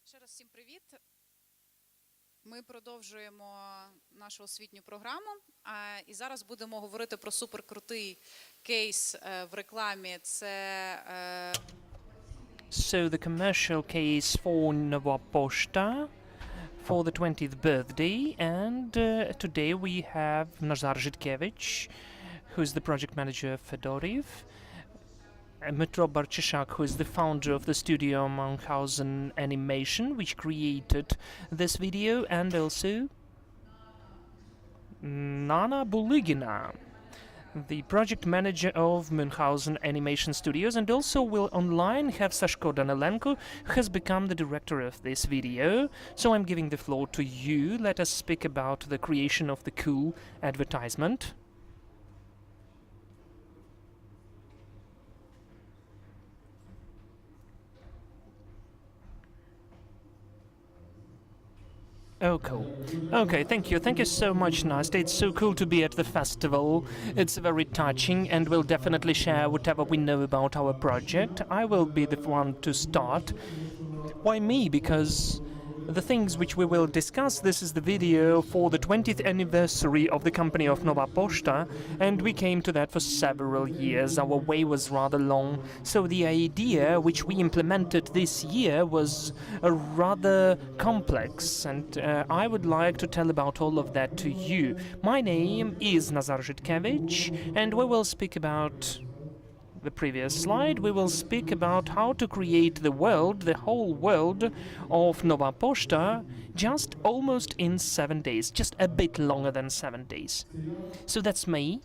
Ще раз всім привіт. Ми продовжуємо нашу освітню програму. І зараз будемо говорити про суперкрутий кейс в рекламі. Це So the commercial case for Nova Poshta for the 20th birthday, and today we have Nazar Zhytkevych, who is the project manager of Fedoriv, Dmytro Barchyshak, who is the founder of the studio Moonhauzen Animation, which created this video, and also Bulygina, the project manager of Moonhauzen Animation Studios, and also will online have Sashko Danilenko, who has become the director of this video. So I'm giving the floor to you. Let us speak about the creation of the cool advertisement. Oh, cool. Okay, thank you. Thank you so much, Nastya. It's so cool to be at the festival. It's very touching, and we'll definitely share whatever we know about our project. I will be the one to start. Why me? Because the things which we will discuss, this is the video for the 20th anniversary of the company of Nova Poshta, and we came to that for several years. Our way was rather long, so the idea which we implemented this year was rather complex, and I would like to tell about all of that to you. My name is Nazar Zhytkevych, and we will speak about the previous slide. We will speak about how to create the world, the whole world of Nova Poshta, just almost in 7 days, just a bit longer than 7 days. So that's me.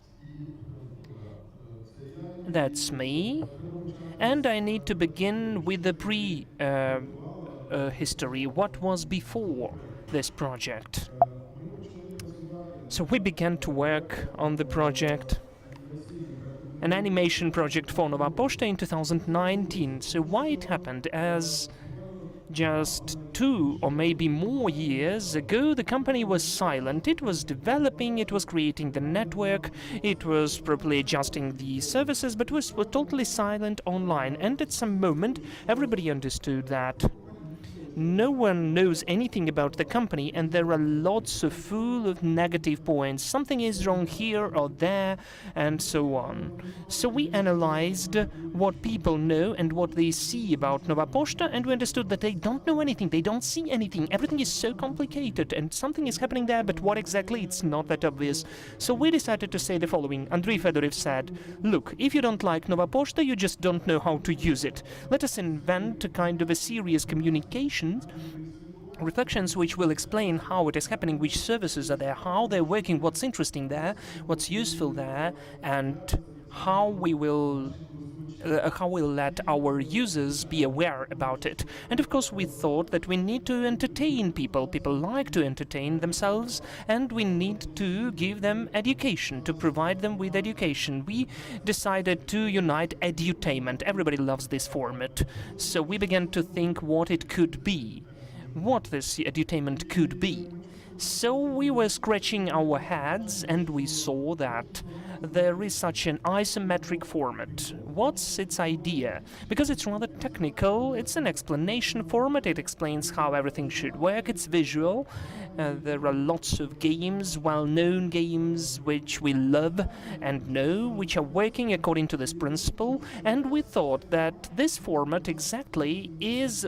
That's me. And I need to begin with the history. What was before this project? So we began to work on the project, an animation project for Nova Poshta in 2019. So why it happened? As just 2 or maybe more years ago, the company was silent. It was developing, it was creating the network, it was properly adjusting the services, but was totally silent online. And at some moment, everybody understood that no one knows anything about the company, and there are lots of full of negative points. Something is wrong here or there, and so on. So we analyzed what people know and what they see about Nova Poshta, and we understood that they don't know anything, they don't see anything. Everything is so complicated, and something is happening there, but what exactly, it's not that obvious. So we decided to say the following. Andrei Fedoriv said, look, if you don't like Nova Poshta, you just don't know how to use it. Let us invent a kind of a serious communication reflections which will explain how it is happening, which services are there, how they're working, what's interesting there, what's useful there, and how we'll let our users be aware about it. And of course we thought that we need to entertain people. People like to entertain themselves, and we need to give them education, to provide them with education. We decided to unite edutainment. Everybody loves this format. So we began to think what it could be, what this edutainment could be. So we were scratching our heads, and we saw that there is such an isometric format. What's its idea? Because it's rather technical, it's an explanation format, it explains how everything should work, it's visual. There are lots of games, well-known games, which we love and know, which are working according to this principle, and we thought that this format exactly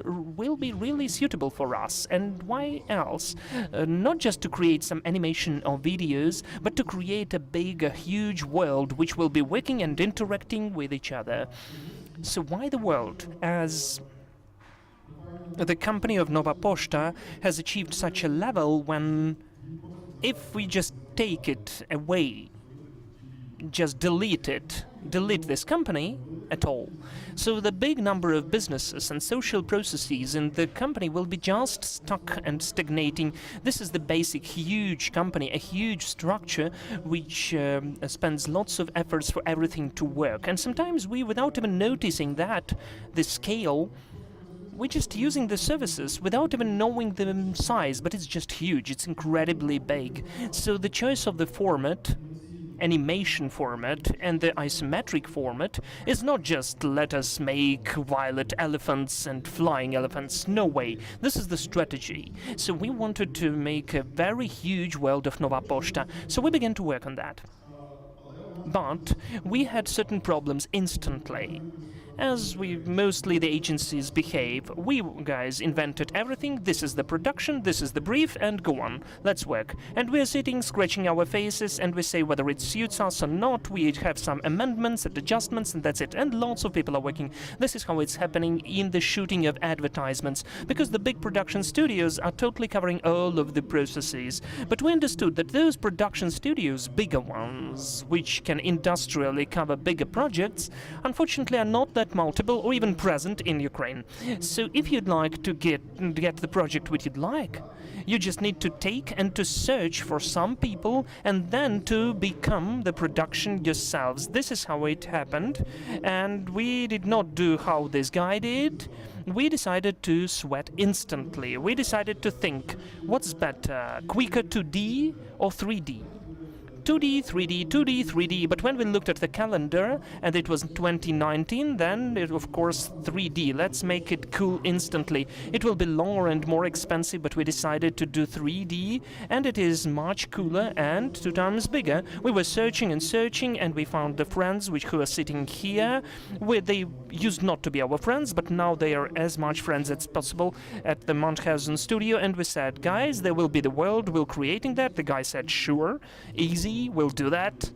will be really suitable for us. And why else? Not just to create some animation or videos, but to create a huge world which will be working and interacting with each other. So why the world? As the company of Nova Poshta has achieved such a level when, if we just take it away, just delete this company at all, so the big number of businesses and social processes in the company will be just stuck and stagnating. This is the basic huge company, a huge structure which spends lots of efforts for everything to work. And sometimes we, without even noticing that, the scale, we're just using the services without even knowing the size, but it's just huge, it's incredibly big. So the choice of the format animation format and the isometric format is not just let us make violet elephants and flying elephants. No way. This is the strategy. So we wanted to make a very huge world of Nova Poshta. So we began to work on that. But we had certain problems instantly. As mostly the agencies behave, we guys invented everything. This is the production, this is the brief, and go on. Let's work. And we're sitting, scratching our faces, and we say whether it suits us or not. We have some amendments and adjustments, and that's it. And lots of people are working. This is how it's happening in the shooting of advertisements, because the big production studios are totally covering all of the processes. But we understood that those production studios, bigger ones, which can industrially cover bigger projects, unfortunately are not that multiple or even present in Ukraine. So if you'd like to get the project which you'd like, you just need to take and to search for some people and then to become the production yourselves. This is how it happened, and we did not do how this guy did. We decided to sweat instantly. We decided to think, what's better, quicker 2D or 3D? 2D, 3D, 2D, 3D, but when we looked at the calendar and it was 2019, then it, of course 3D. Let's make it cool instantly. It will be longer and more expensive, but we decided to do 3D, and it is much cooler and 2 times bigger. We were searching and searching, and we found the friends who are sitting here. They used not to be our friends, but now they are as much friends as possible at the Moonhauzen studio, and we said, guys, there will be the world, we're creating that. The guy said, sure, easy. We'll do that.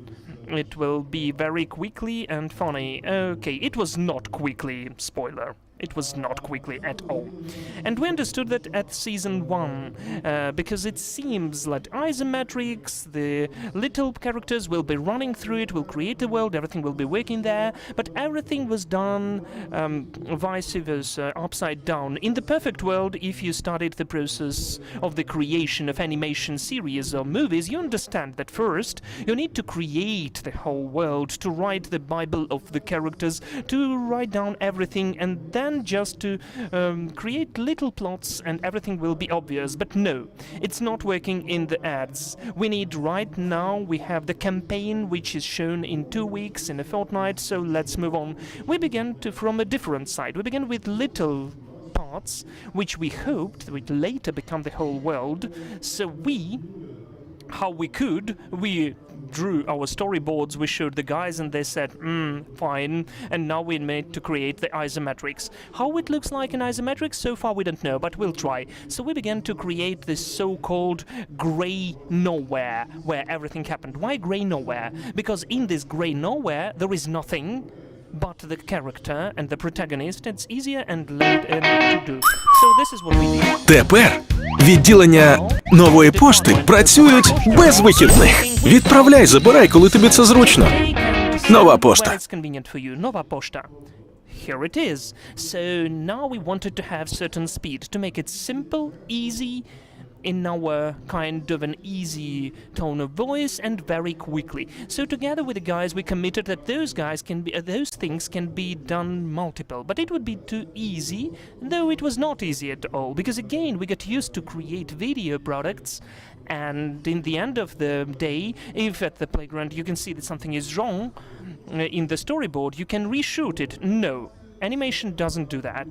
It will be very quickly and funny. Okay, it was not quickly, spoiler. It was not quickly at all. And we understood that at season 1, because it seems like isometrics, the little characters will be running through it, will create the world, everything will be working there, but everything was done vice versa, upside down. In the perfect world, if you studied the process of the creation of animation series or movies, you understand that first you need to create the whole world, to write the Bible of the characters, to write down everything, and then just to create little plots and everything will be obvious. But no, it's not working in the ads. We need right now, we have the campaign which is shown in 2 weeks, in a fortnight, so let's move on. We began from a different side. We began with little parts which we hoped would later become the whole world. So how we could, we drew our storyboards, we showed the guys, and they said, fine, and now we made to create the isometrics. How it looks like in isometrics, so far we don't know, but we'll try. So we began to create this so-called gray nowhere, where everything happened. Why gray nowhere? Because in this gray nowhere, there is nothing but the character and the protagonist. It's easier and later to do. So this is what we did. Тепер відділення нової пошти працюють без вихідних. Відправляй, забирай, коли тобі це зручно. Нова пошта. Nova Poshta. Here it is. So now we wanted to have certain speed to make it simple, easy, in our kind of an easy tone of voice and very quickly. So together with the guys, we committed that those things can be done multiple, but it would be too easy, though it was not easy at all, because again, we got used to create video products, and in the end of the day, if at the playground you can see that something is wrong in the storyboard, you can reshoot it. No. Animation doesn't do that.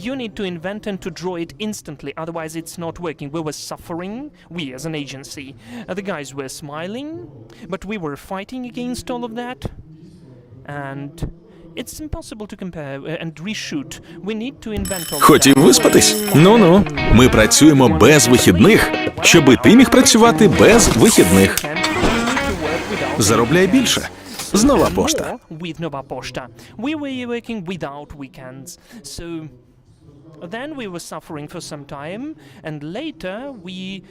You need to invent and to draw it instantly, otherwise it's not working. We were suffering, we as an agency. The guys were smiling, but we were fighting against all of that. And it's impossible to compare and reshoot. We need to invent all of that. Хотів виспатись? Ну-ну. Ми працюємо без вихідних, щоби ти міг працювати без вихідних. Заробляй більше. З Нова Пошта. With Nova Poshta. We were working without weekends. So then we were suffering for some time, and later we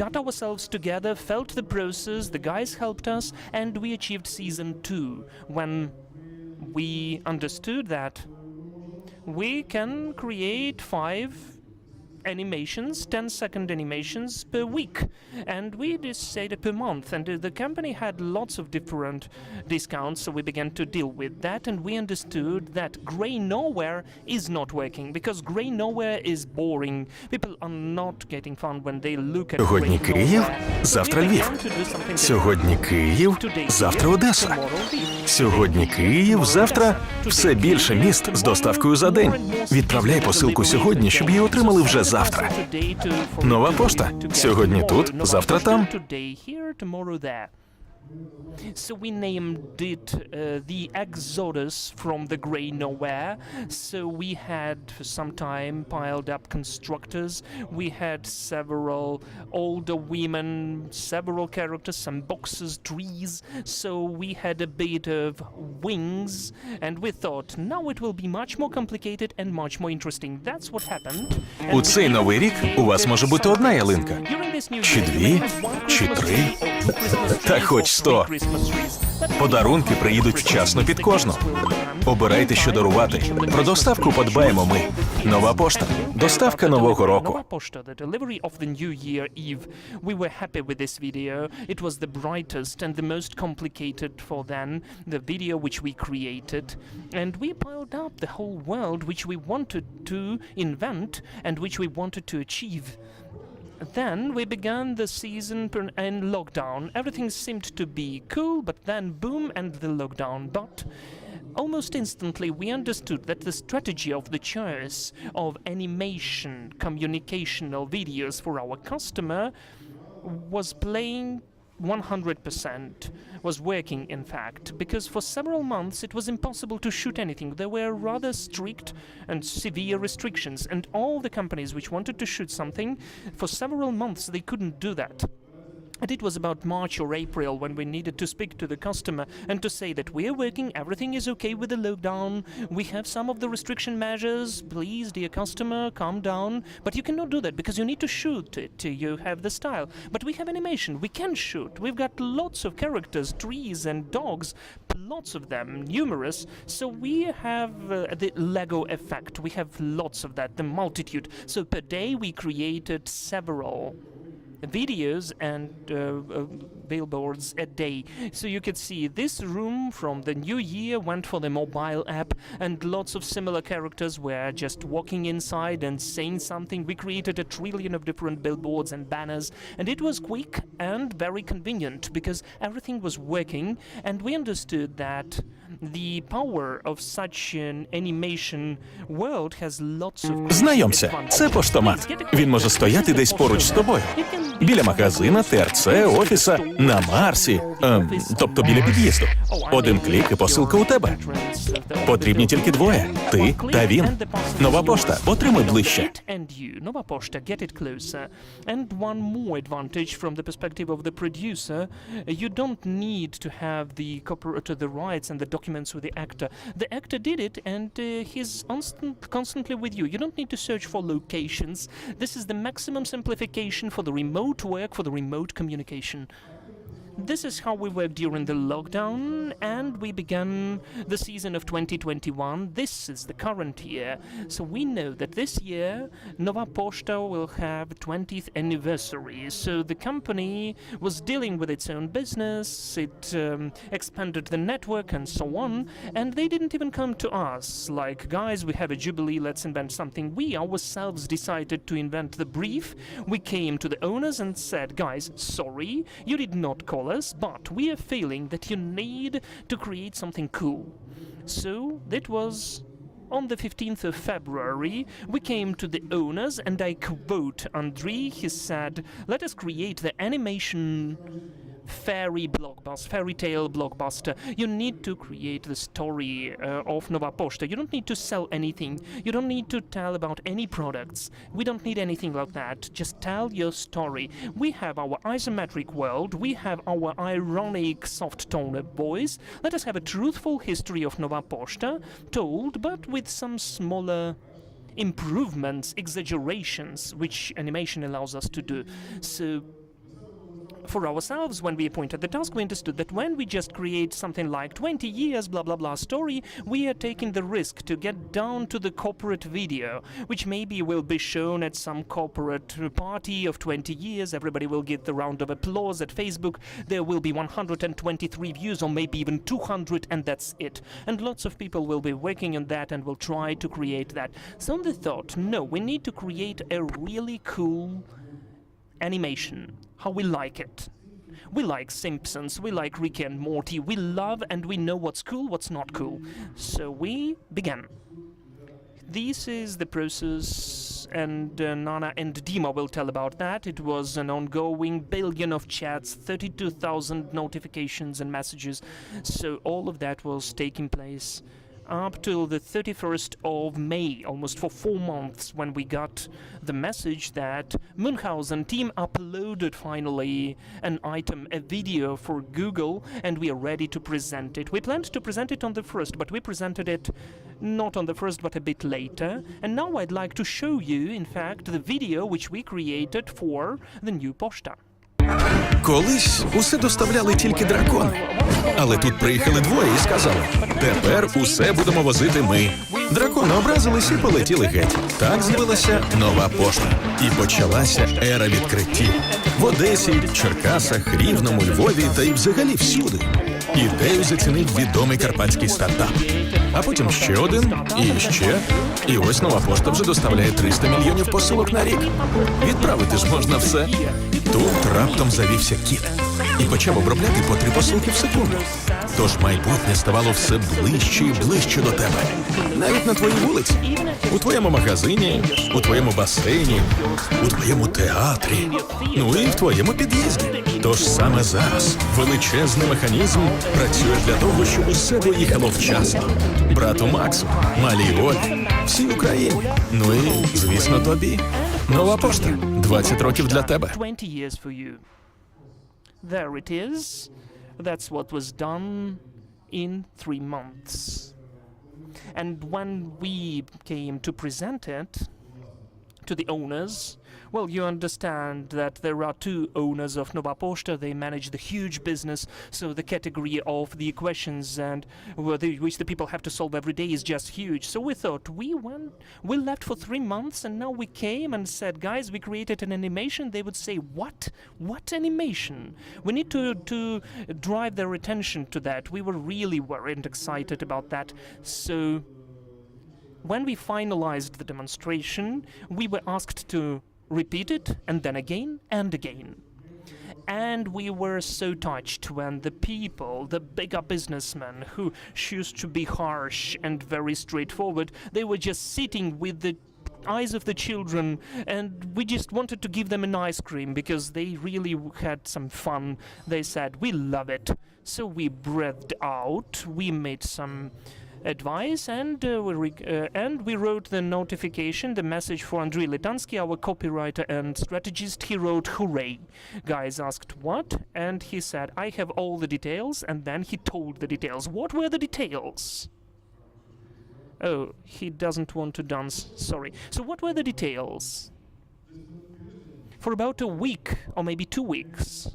got ourselves together, felt the process, the guys helped us, and we achieved season 2, when we understood that we can create 5 animations, 10-second animations per week, and we decided per month, and the company had lots of different discounts, so we began to deal with that, and we understood that Grey Nowhere is not working, because Grey Nowhere is boring. People are not getting fun when they look at Сьогодні Grey Київ, Nowhere. завтра So we Львів. began to do something Сьогодні Київ, Today завтра Kyiv, Одеса. tomorrow Lviv. Сьогодні Київ, завтра все більше міст з доставкою за день. Відправляй посилку сьогодні, щоб її отримали вже завтра. Нова пошта. Сьогодні тут, завтра там. So we named it the Exodus from the Grey Nowhere. So we had for some time piled up constructors. We had several older women, several characters, some boxes, trees. So we had a bit of wings, and we thought now it will be much more complicated and much more interesting. That's what happened. У цей новий рік у вас може бути одна ялинка. Чи дві, чи три, та хоч 100. Подарунки приїдуть вчасно під кожну. Обирайте, що дарувати. Про доставку подбаємо ми. Нова пошта. Доставка нового року. Nova Poshta, the delivery of the New Year Eve. We were happy with this video. It was the brightest and the most complicated for then, the video which we created. And we piled up the whole world which we wanted to invent and which we wanted to achieve. Then we began the season in lockdown. Everything seemed to be cool, but then boom, and the lockdown. But almost instantly we understood that the strategy of the choice of animation, communicational videos for our customer was playing 100%, was working in fact, because for several months it was impossible to shoot anything. There were rather strict and severe restrictions, and all the companies which wanted to shoot something, for several months they couldn't do that. And it was about March or April when we needed to speak to the customer and to say that we are working, everything is okay with the lockdown, we have some of the restriction measures, please, dear customer, calm down. But you cannot do that because you need to shoot it, you have the style. But we have animation, we can shoot, we've got lots of characters, trees and dogs, lots of them, numerous. So we have the Lego effect, we have lots of that, the multitude. So per day we created several videos and billboards a day. So you could see this room from the new year went for the mobile app, and lots of similar characters were just walking inside and saying something. We created a trillion of different billboards and banners, and it was quick and very convenient because everything was working, and we understood that the power of such an animation world has lots of Знайомся, це поштомат. Він може стояти десь поруч з тобою. Біля магазина, ТРЦ, офіса, на Марсі, тобто біля під'їзду. Один клік і посилка у тебе. Потрібні тільки двоє. Ти та він. Нова пошта. Отримай ближче. Nova Poshta, get it closer. And one more advantage from the perspective of the producer, you don't need to have the rights and the documents with the actor. The actor did it, and he's constantly with you. You don't need to search for locations. This is the maximum simplification for the remote work, for the remote communication. This is how we worked during the lockdown, and we began the season of 2021. This is the current year. So we know that this year Nova Poshta will have 20th anniversary. So the company was dealing with its own business, it expanded the network and so on, and they didn't even come to us like, guys, we have a jubilee, let's invent something. We ourselves decided to invent the brief. We came to the owners and said, guys, sorry, you did not call us, but we are feeling that you need to create something cool. So that was on the 15th of February. We came to the owners, and I quote Andriy, he said, let us create the animation fairy tale blockbuster. You need to create the story of Nova Poshta. You don't need to sell anything. You don't need to tell about any products. We don't need anything like that. Just tell your story. We have our isometric world. We have our ironic soft tone of voice. Let us have a truthful history of Nova Poshta told, but with some smaller improvements, exaggerations, which animation allows us to do. So for ourselves, when we appointed the task, we understood that when we just create something like 20 years blah blah blah story, we are taking the risk to get down to the corporate video, which maybe will be shown at some corporate party of 20 years. Everybody will get the round of applause at Facebook. There will be 123 views or maybe even 200, and that's it. And lots of people will be working on that and will try to create that. So they thought, no, we need to create a really cool animation, how we like it. We like Simpsons, we like Rick and Morty, we love and we know what's cool, what's not cool. So we began. This is the process, and Nana and Dima will tell about that. It was an ongoing billion of chats, 32,000 notifications and messages. So all of that was taking place up till the 31st of May, almost for 4 months, when we got the message that Moonhauzen team uploaded finally an item, a video for Google, and we are ready to present it. We planned to present it on the 1st, but we presented it not on the 1st, but a bit later. And now I'd like to show you, in fact, the video which we created for the new Poshta. Колись усе доставляли тільки дракони. Але тут приїхали двоє і сказали: тепер усе будемо возити ми. Дракони образились і полетіли геть. Так з'явилася нова пошта. І почалася ера відкриттів. В Одесі, Черкасах, Рівному, Львові та й взагалі всюди. Ідею зацінив відомий карпатський стартап. А потім ще один, і ще. І ось нова пошта вже доставляє 300 мільйонів посилок на рік. Відправити ж можна все. Тут раптом завівся кіт і почав обробляти по 3 посилки в секунду. Тож майбутнє ставало все ближче і ближче до тебе. Навіть на твоїй вулиці, у твоєму магазині, у твоєму басейні, у твоєму театрі, ну і в твоєму під'їзді. Тож саме зараз величезний механізм працює для того, щоб усе доїхало вчасно. Брату Максу, малій Олі, всій Україні, ну і, звісно, тобі. Нова пошта. 20 років для тебе. 20 years for you. There it is. That's what was done in 3 months. And when we came to present it to the owners, well, you understand that there are 2 owners of Nova Poshta. They manage the huge business, so the category of the questions and which the people have to solve every day is just huge. So we thought, we left for 3 months, and now we came and said, guys, we created an animation. They would say, what? What animation? We need to drive their attention to that. We were really worried and excited about that. So when we finalized the demonstration, we were asked to repeat it, and then again and again. And we were so touched when the people, the bigger businessmen who used to be harsh and very straightforward, they were just sitting with the eyes of the children, and we just wanted to give them an ice cream because they really had some fun. They said, we love it. So we breathed out, we made some advice, and we wrote the notification, the message for Andrei Litansky, our copywriter and strategist. He wrote, hooray. Guys asked what, and he said, I have all the details, and then he told the details. What were the details? Oh, he doesn't want to dance, sorry. So what were the details? For about a week, or maybe 2 weeks,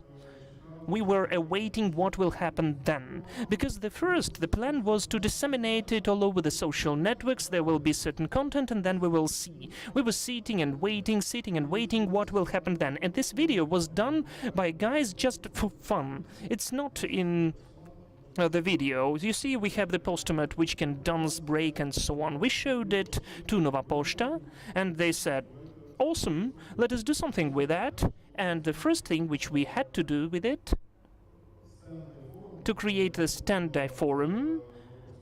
we were awaiting what will happen then. Because the plan was to disseminate it all over the social networks. There will be certain content, and then we will see. We were sitting and waiting what will happen then. And this video was done by guys just for fun. It's not in the video. You see, we have the postomat which can dance, break, and so on. We showed it to Nova Poshta, and they said, awesome, let us do something with that. And the first thing which we had to do with it, to create the stand-up forum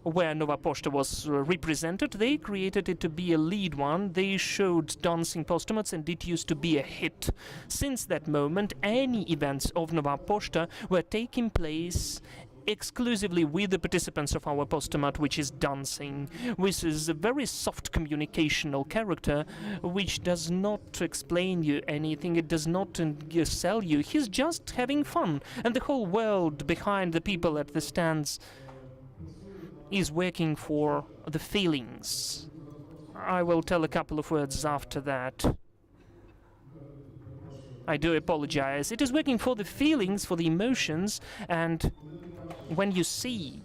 where Nova Poshta was represented, they created it to be a lead one. They showed dancing postomats, and it used to be a hit. Since that moment, any events of Nova Poshta were taking place exclusively with the participants of our postomat, which is dancing, which is a very soft communicational character, which does not explain you anything, it does not sell you, he's just having fun, and the whole world behind the people at the stands is working for the feelings. I will tell a couple of words after that. I do apologize. It is working for the feelings, for the emotions, and when you see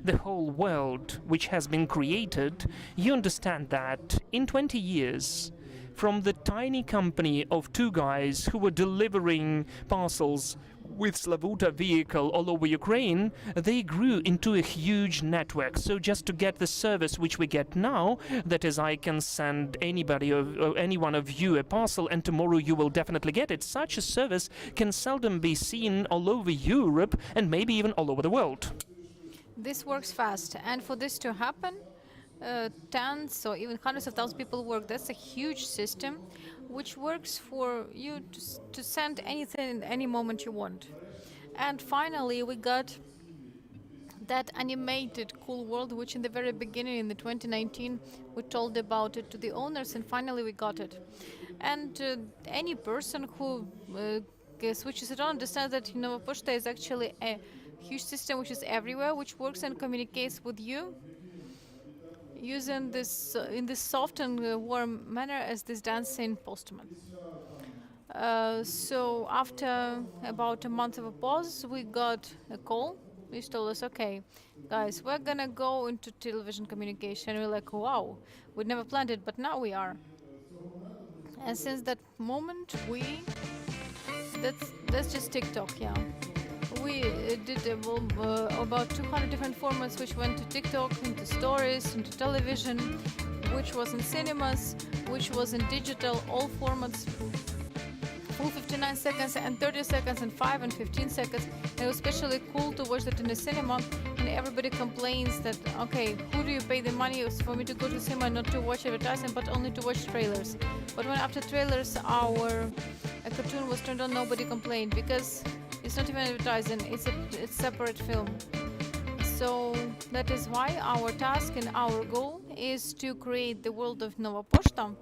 the whole world which has been created, you understand that in 20 years, from the tiny company of two guys who were delivering parcels with Slavuta vehicle all over Ukraine, they grew into a huge network. So just to get the service which we get now, that is, I can send anybody or any one of you a parcel and tomorrow you will definitely get it. Such a service can seldom be seen all over Europe and maybe even all over the world. This works fast, and for this to happen, tens or even hundreds of thousands of people work. That's a huge system, which works for you to send anything any moment you want. And finally, we got that animated cool world, which in the very beginning, in the 2019, we told about it to the owners, and finally we got it. And any person who switches it on understands that Nova Poshta is actually a huge system which is everywhere, which works and communicates with you using this in this soft and warm manner as this dancing postman. So after about a month of a pause, we got a call which told us, okay, guys, we're gonna go into television communication. We're like, wow, we never planned it, but now we are. And since that moment, that's just TikTok, yeah. We did about 200 different formats, which went to TikTok, into stories, into television, which was in cinemas, which was in digital, all formats, full 59 seconds and 30 seconds and 5 and 15 seconds. And it was especially cool to watch that in the cinema, and everybody complains that, okay, who do you pay the money for me to go to cinema, not to watch advertising, but only to watch trailers? But when after trailers our cartoon was turned on, nobody complained, because it's not even advertising, it's a separate film. So that is why our task and our goal is to create the world of Nova Poshta,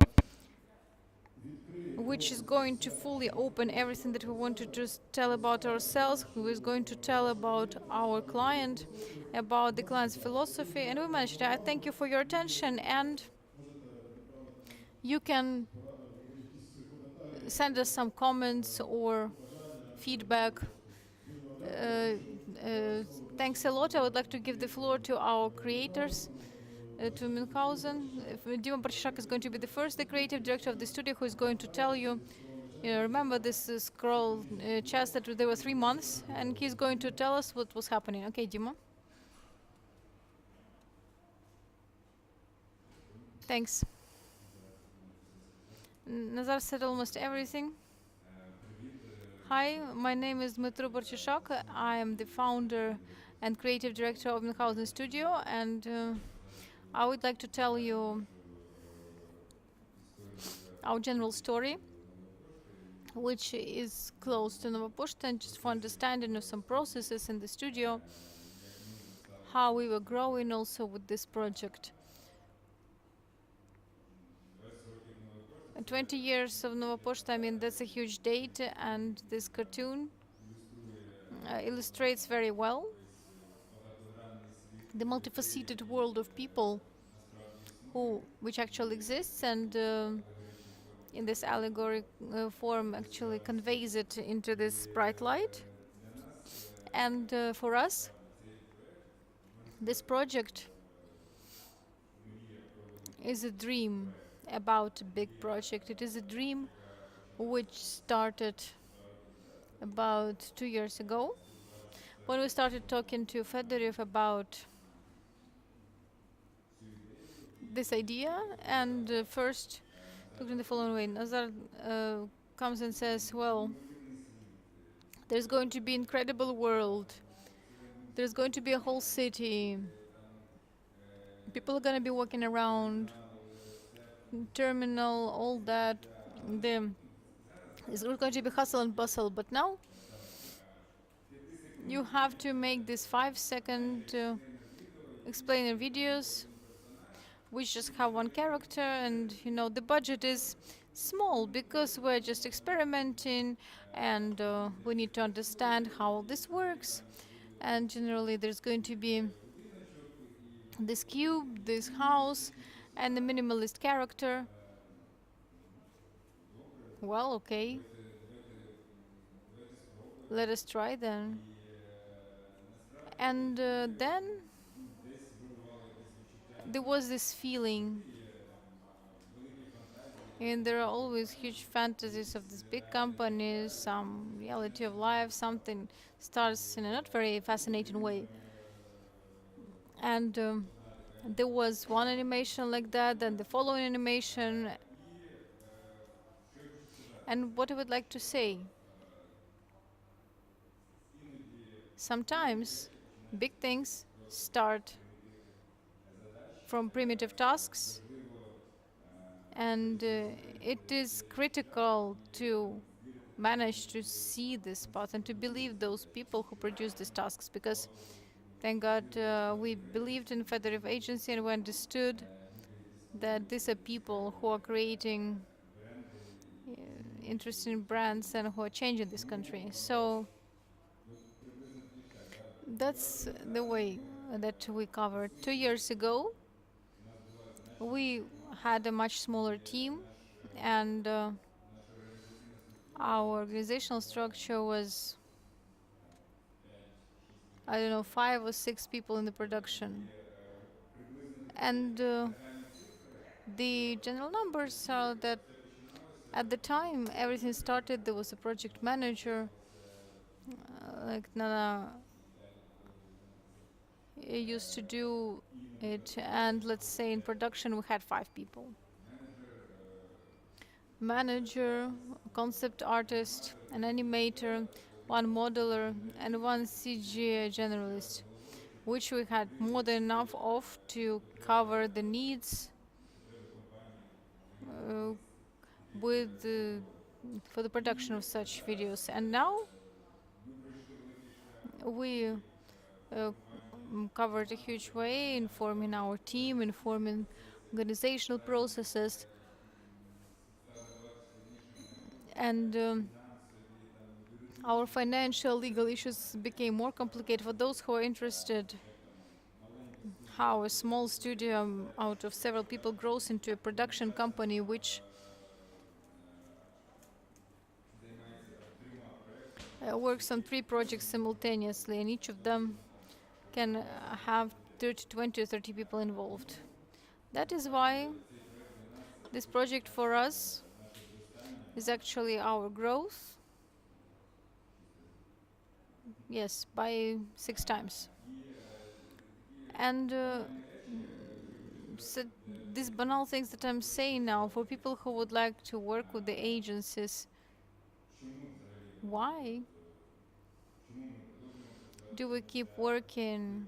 which is going to fully open everything that we want to just tell about ourselves, who is going to tell about our client, about the client's philosophy, and we managed it. I thank you for your attention, and you can send us some comments or feedback. Thanks a lot. I would like to give the floor to our creators, to Moonhauzen. Dmytro Barchyshak is going to be the creative director of the studio, who is going to tell you, remember this scroll chest that there were 3 months, and he's going to tell us what was happening. Okay, Dima. Thanks. Nazar said almost everything. Hi, my name is Dmytro Barchyshak. I am the founder and creative director of Moonhauzen Studio, and I would like to tell you our general story, which is close to Nova Poshta, and just for understanding of some processes in the studio, how we were growing also with this project. 20 years of Nova Poshta, I mean, that's a huge date, and this cartoon illustrates very well the multifaceted world of people which actually exists, and in this allegoric form actually conveys it into this bright light. And for us, this project is a dream about a big project. It is a dream which started about 2 years ago, when we started talking to Fedoriv about this idea. And first, look in the following way. Nazar comes and says, well, there's going to be incredible world. There's going to be a whole city. People are going to be walking around, terminal, all that. It's going to be hustle and bustle. But now you have to make this 5-second explainer videos, which just have one character, and the budget is small because we're just experimenting, and we need to understand how this works. And generally there's going to be this cube, this house, and the minimalist character. Well, okay, let us try then. And then there was this feeling, and there are always huge fantasies of these big companies, some reality of life, something starts in a not very fascinating way. And there was one animation like that, then the following animation. And what I would like to say, sometimes big things start from primitive tasks, and it is critical to manage to see this path and to believe those people who produce these tasks, because thank God we believed in Fedoriv agency and we understood that these are people who are creating interesting brands and who are changing this country. So that's the way that we covered. 2 years ago, we had a much smaller team, and our organizational structure was, I don't know, 5 or 6 people in the production. And the general numbers are that at the time everything started, there was a project manager, like Nana used to do it, and let's say in production we had 5 people. Manager, concept artist, an animator, 1 modeler, and 1 CG generalist, which we had more than enough of to cover the needs with for the production of such videos. And now we covered a huge way, informing our team, informing organizational processes, and our financial legal issues became more complicated. For those who are interested how a small studio out of several people grows into a production company which works on 3 projects simultaneously, and each of them can have 20 or 30 people involved. That is why this project for us is actually our growth. Yes, by 6 times. And so these banal things that I'm saying now, for people who would like to work with the agencies, why do we keep working?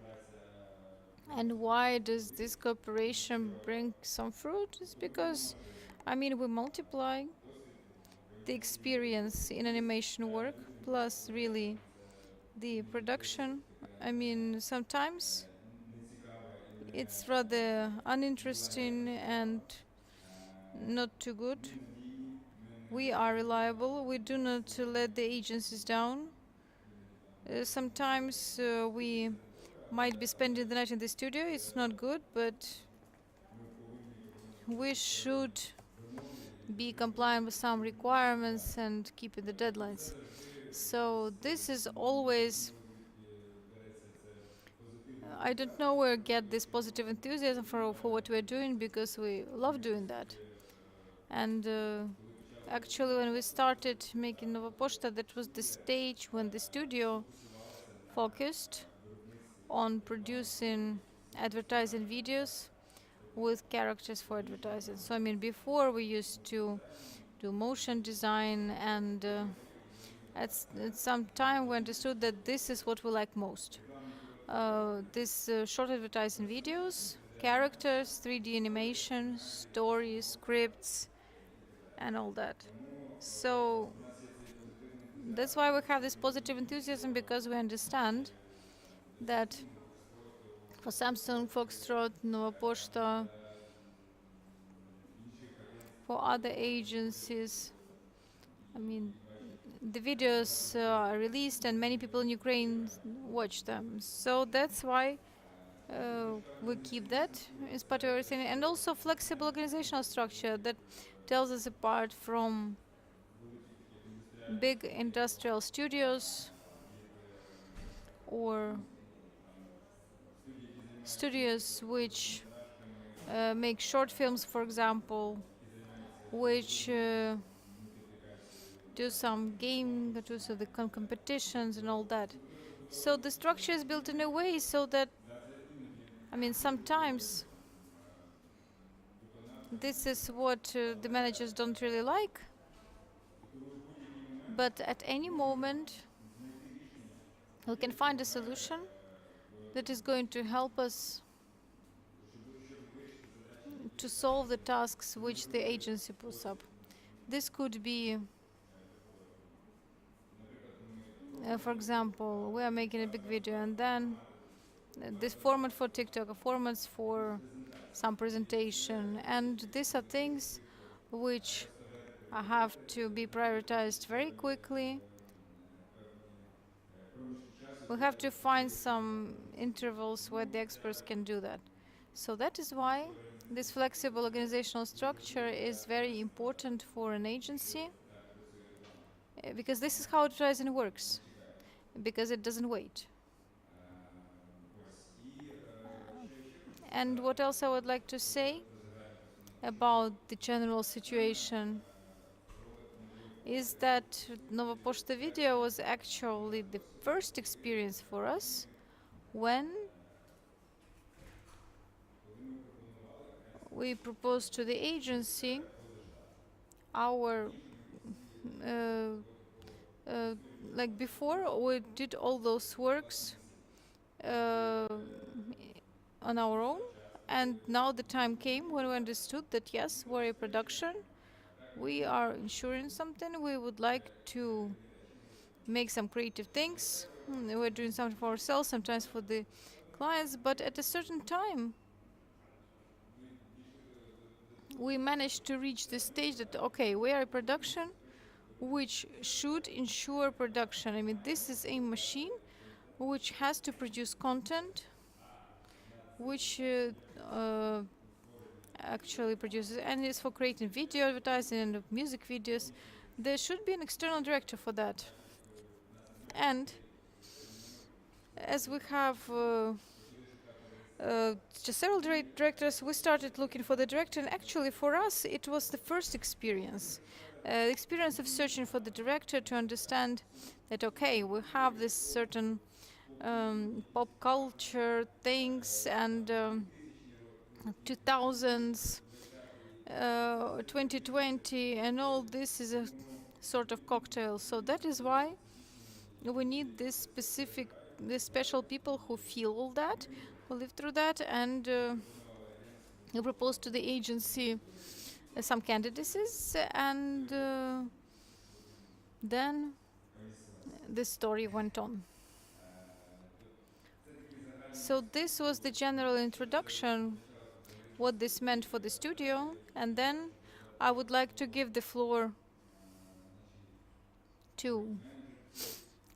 And why does this cooperation bring some fruit? It's because, I mean, we multiply the experience in animation work, plus really the production. I mean, sometimes it's rather uninteresting and not too good. We are reliable. We do not let the agencies down. Sometimes we might be spending the night in the studio. It's not good, but we should be compliant with some requirements and keeping the deadlines. So this is always, I don't know where I get this positive enthusiasm for what we're doing, because we love doing that. And actually, when we started making Nova Poshta, that was the stage when the studio focused on producing advertising videos with characters for advertising. So I mean, before we used to do motion design, and at some time we understood that this is what we like most. These short advertising videos, characters, 3D animation, stories, scripts, and all that. So that's why we have this positive enthusiasm, because we understand that for Samsung, Foxtrot, Nova Poshta, for other agencies, I mean, the videos are released and many people in Ukraine watch them. So that's why we keep that as part of everything. And also flexible organizational structure that tells us apart from big industrial studios or studios which make short films, for example, which do some game, do so the competitions and all that. So the structure is built in a way so that, I mean, sometimes this is what the managers don't really like, but at any moment we can find a solution that is going to help us to solve the tasks which the agency puts up. This could be, for example, we are making a big video and then this format for TikTok, a format for some presentation, and these are things which have to be prioritized very quickly. We have to find some intervals where the experts can do that. So that is why this flexible organizational structure is very important for an agency, because this is how advertising works, because it doesn't wait. And what else I would like to say about the general situation is that Nova Poshta Video was actually the first experience for us when we proposed to the agency our like before we did all those works on our own, and now the time came when we understood that yes, we're a production, we are ensuring something, we would like to make some creative things. We're doing something for ourselves, sometimes for the clients, but at a certain time we managed to reach the stage that okay, we are a production which should ensure production. I mean, this is a machine which has to produce content which actually produces, and it's for creating video advertising and music videos. There should be an external director for that. And as we have just several directors, we started looking for the director, and actually for us it was the first experience. The experience of searching for the director to understand that okay, we have this certain pop culture things and 2000s, 2020, and all this is a sort of cocktail. So that is why we need this special people who feel all that, who live through that, and we proposed to the agency some candidacies, and then the story went on. So this was the general introduction, what this meant for the studio, and then I would like to give the floor to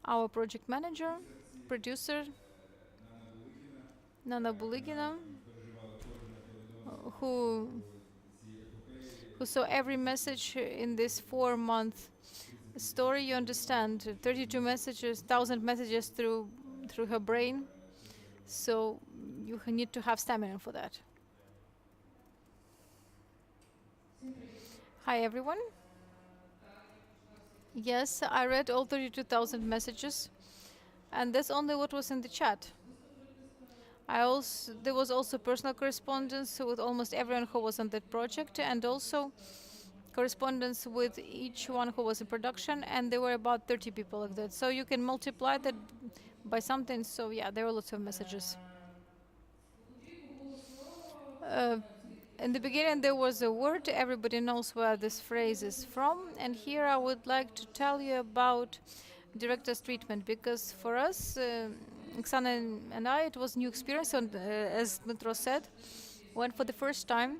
our project manager, producer, Nana Bulygina, who saw every message in this 4-month story. You understand, 32 messages, 1,000 messages through her brain. So you need to have stamina for that. Hi everyone. Yes, I read all 32,000 messages, and that's only what was in the chat. There was also personal correspondence with almost everyone who was on that project, and also correspondence with each one who was in production, and there were about 30 people like that. So you can multiply that by something. So yeah, there were lots of messages. In the beginning there was a word, everybody knows where this phrase is from, and here I would like to tell you about director's treatment, because for us, Oksana and I, it was new experience, and as Dmytro said, when for the first time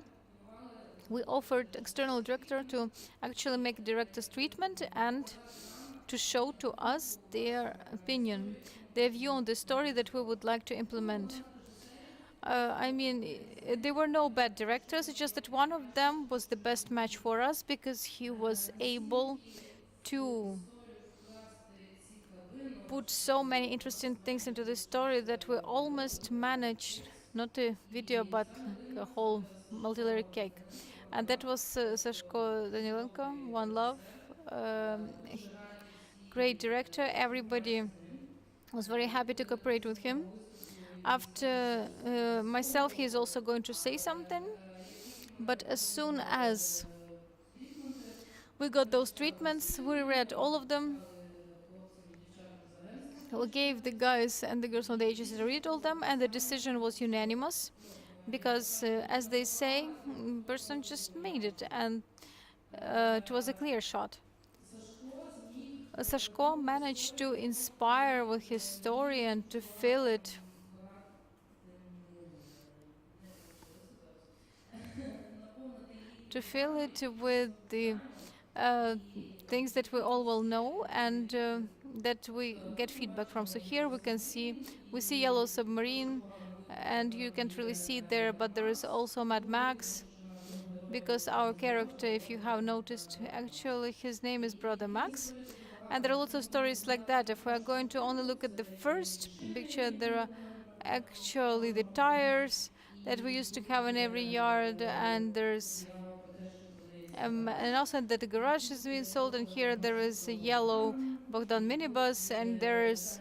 we offered external director to actually make director's treatment and to show to us their opinion, their view on the story that we would like to implement. I mean, there were no bad directors, it's just that one of them was the best match for us because he was able to put so many interesting things into the story that we almost managed not a video but a whole multi-layer cake. And that was Sashko Danilenko, One Love, um, great director. Everybody was very happy to cooperate with him. After myself, he is also going to say something, but as soon as we got those treatments, we read all of them. We gave the guys and the girls on the agency to read all them, and the decision was unanimous, because, as they say, person just made it, and it was a clear shot. Sashko managed to inspire with his story and to fill it with the things that we all will know and that we get feedback from. So here we see Yellow Submarine, and you can't really see it there, but there is also Mad Max, because our character, if you have noticed, actually his name is Brother Max. And there are lots of stories like that. If we are going to only look at the first picture, there are actually the tires that we used to have in every yard, and there's and also that the garage is being sold, and here there is a yellow Bogdan minibus, and there is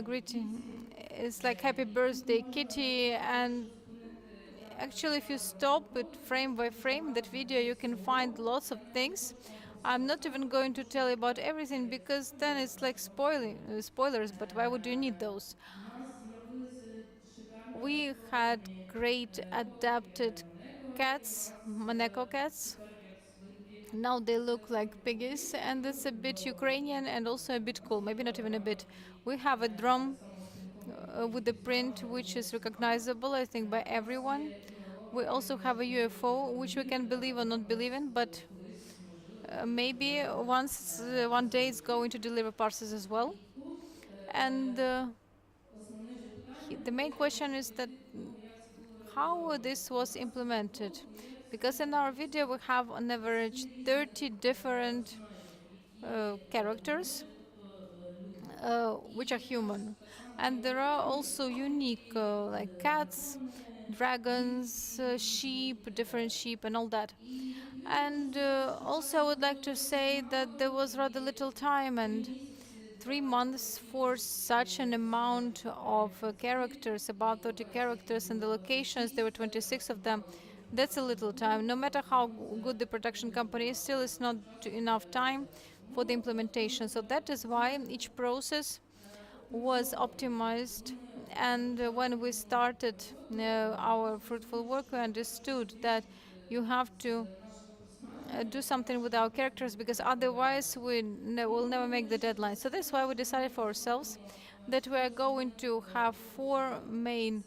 greeting. It's like Happy Birthday Kitty, and actually if you stop it frame by frame, that video, you can find lots of things. I'm not even going to tell you about everything, because then it's like spoilers, but why would you need those? We had great adapted cats, Maneko cats. Now they look like piggies, and it's a bit Ukrainian and also a bit cool, maybe not even a bit. We have a drum with the print which is recognizable, I think, by everyone. We also have a UFO, which we can believe or not believe in, but maybe one day it's going to deliver parcels as well. And the main question is that how this was implemented, because in our video we have on average 30 different characters which are human, and there are also unique like cats, dragons, sheep, different sheep, and all that. And also I would like to say that there was rather little time, and 3 months for such an amount of characters, about 30 characters, and the locations, there were 26 of them. That's a little time. No matter how good the production company is, still it's not enough time for the implementation. So that is why each process was optimized. And when we started our fruitful work, we understood that you have to do something with our characters, because otherwise we will never make the deadline. So that's why we decided for ourselves that we are going to have 4 main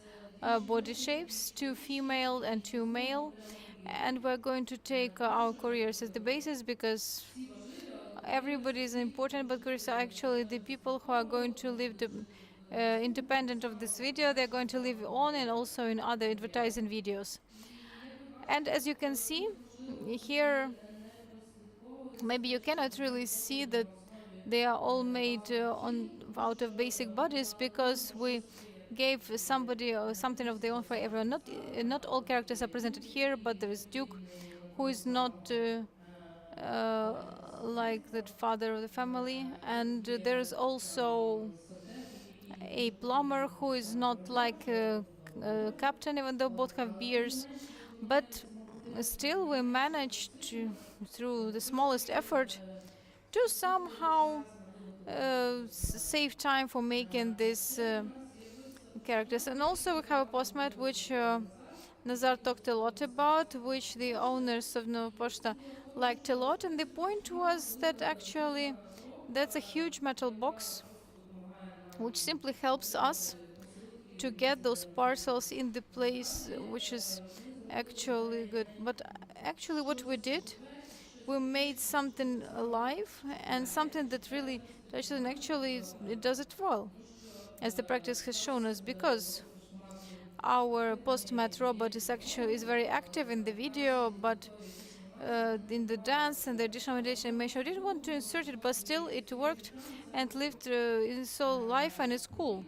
body shapes, 2 female and 2 male, and we're going to take our careers as the basis, because everybody is important, but careers are actually the people who are going to live independent of this video. They're going to live on and also in other advertising videos. And as you can see here, maybe you cannot really see that they are all made out of basic bodies, because we gave somebody something of their own for everyone. Not all characters are presented here, but there is Duke, who is not like that father of the family, and there is also a plumber who is not like a captain, even though both have beards. But still we managed to, through the smallest effort, to somehow save time for making these characters. And also we have a postmat which Nazar talked a lot about, which the owners of Poshta liked a lot. And the point was that actually that's a huge metal box which simply helps us to get those parcels in the place which is actually good. But actually what we did, we made something alive and something that really touches, and actually it does it well, as the practice has shown us, because our postmat robot is very active in the video, but in the dance and the additional animation. I didn't want to insert it, but still it worked and lived in so life, and it's cool.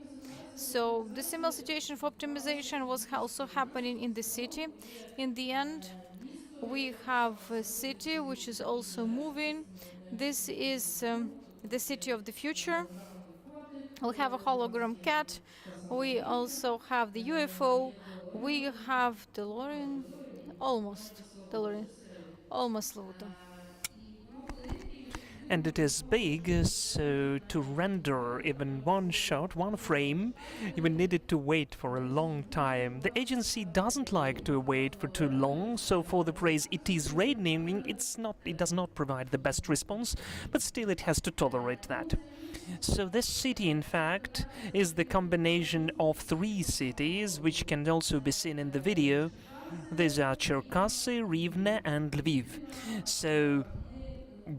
So the similar situation for optimization was also happening in the city. In the end, we have a city which is also moving. This is the city of the future. We have a hologram cat. We also have the UFO. We have DeLorean, almost DeLorean, almost Luto. And it is big, so to render even one shot, one frame, you will needed to wait for a long time. The agency doesn't like to wait for too long, so for the phrase "it is raining," it does not provide the best response, but still it has to tolerate that. So this city, in fact, is the combination of 3 cities, which can also be seen in the video. These are Cherkasy, Rivne and Lviv. So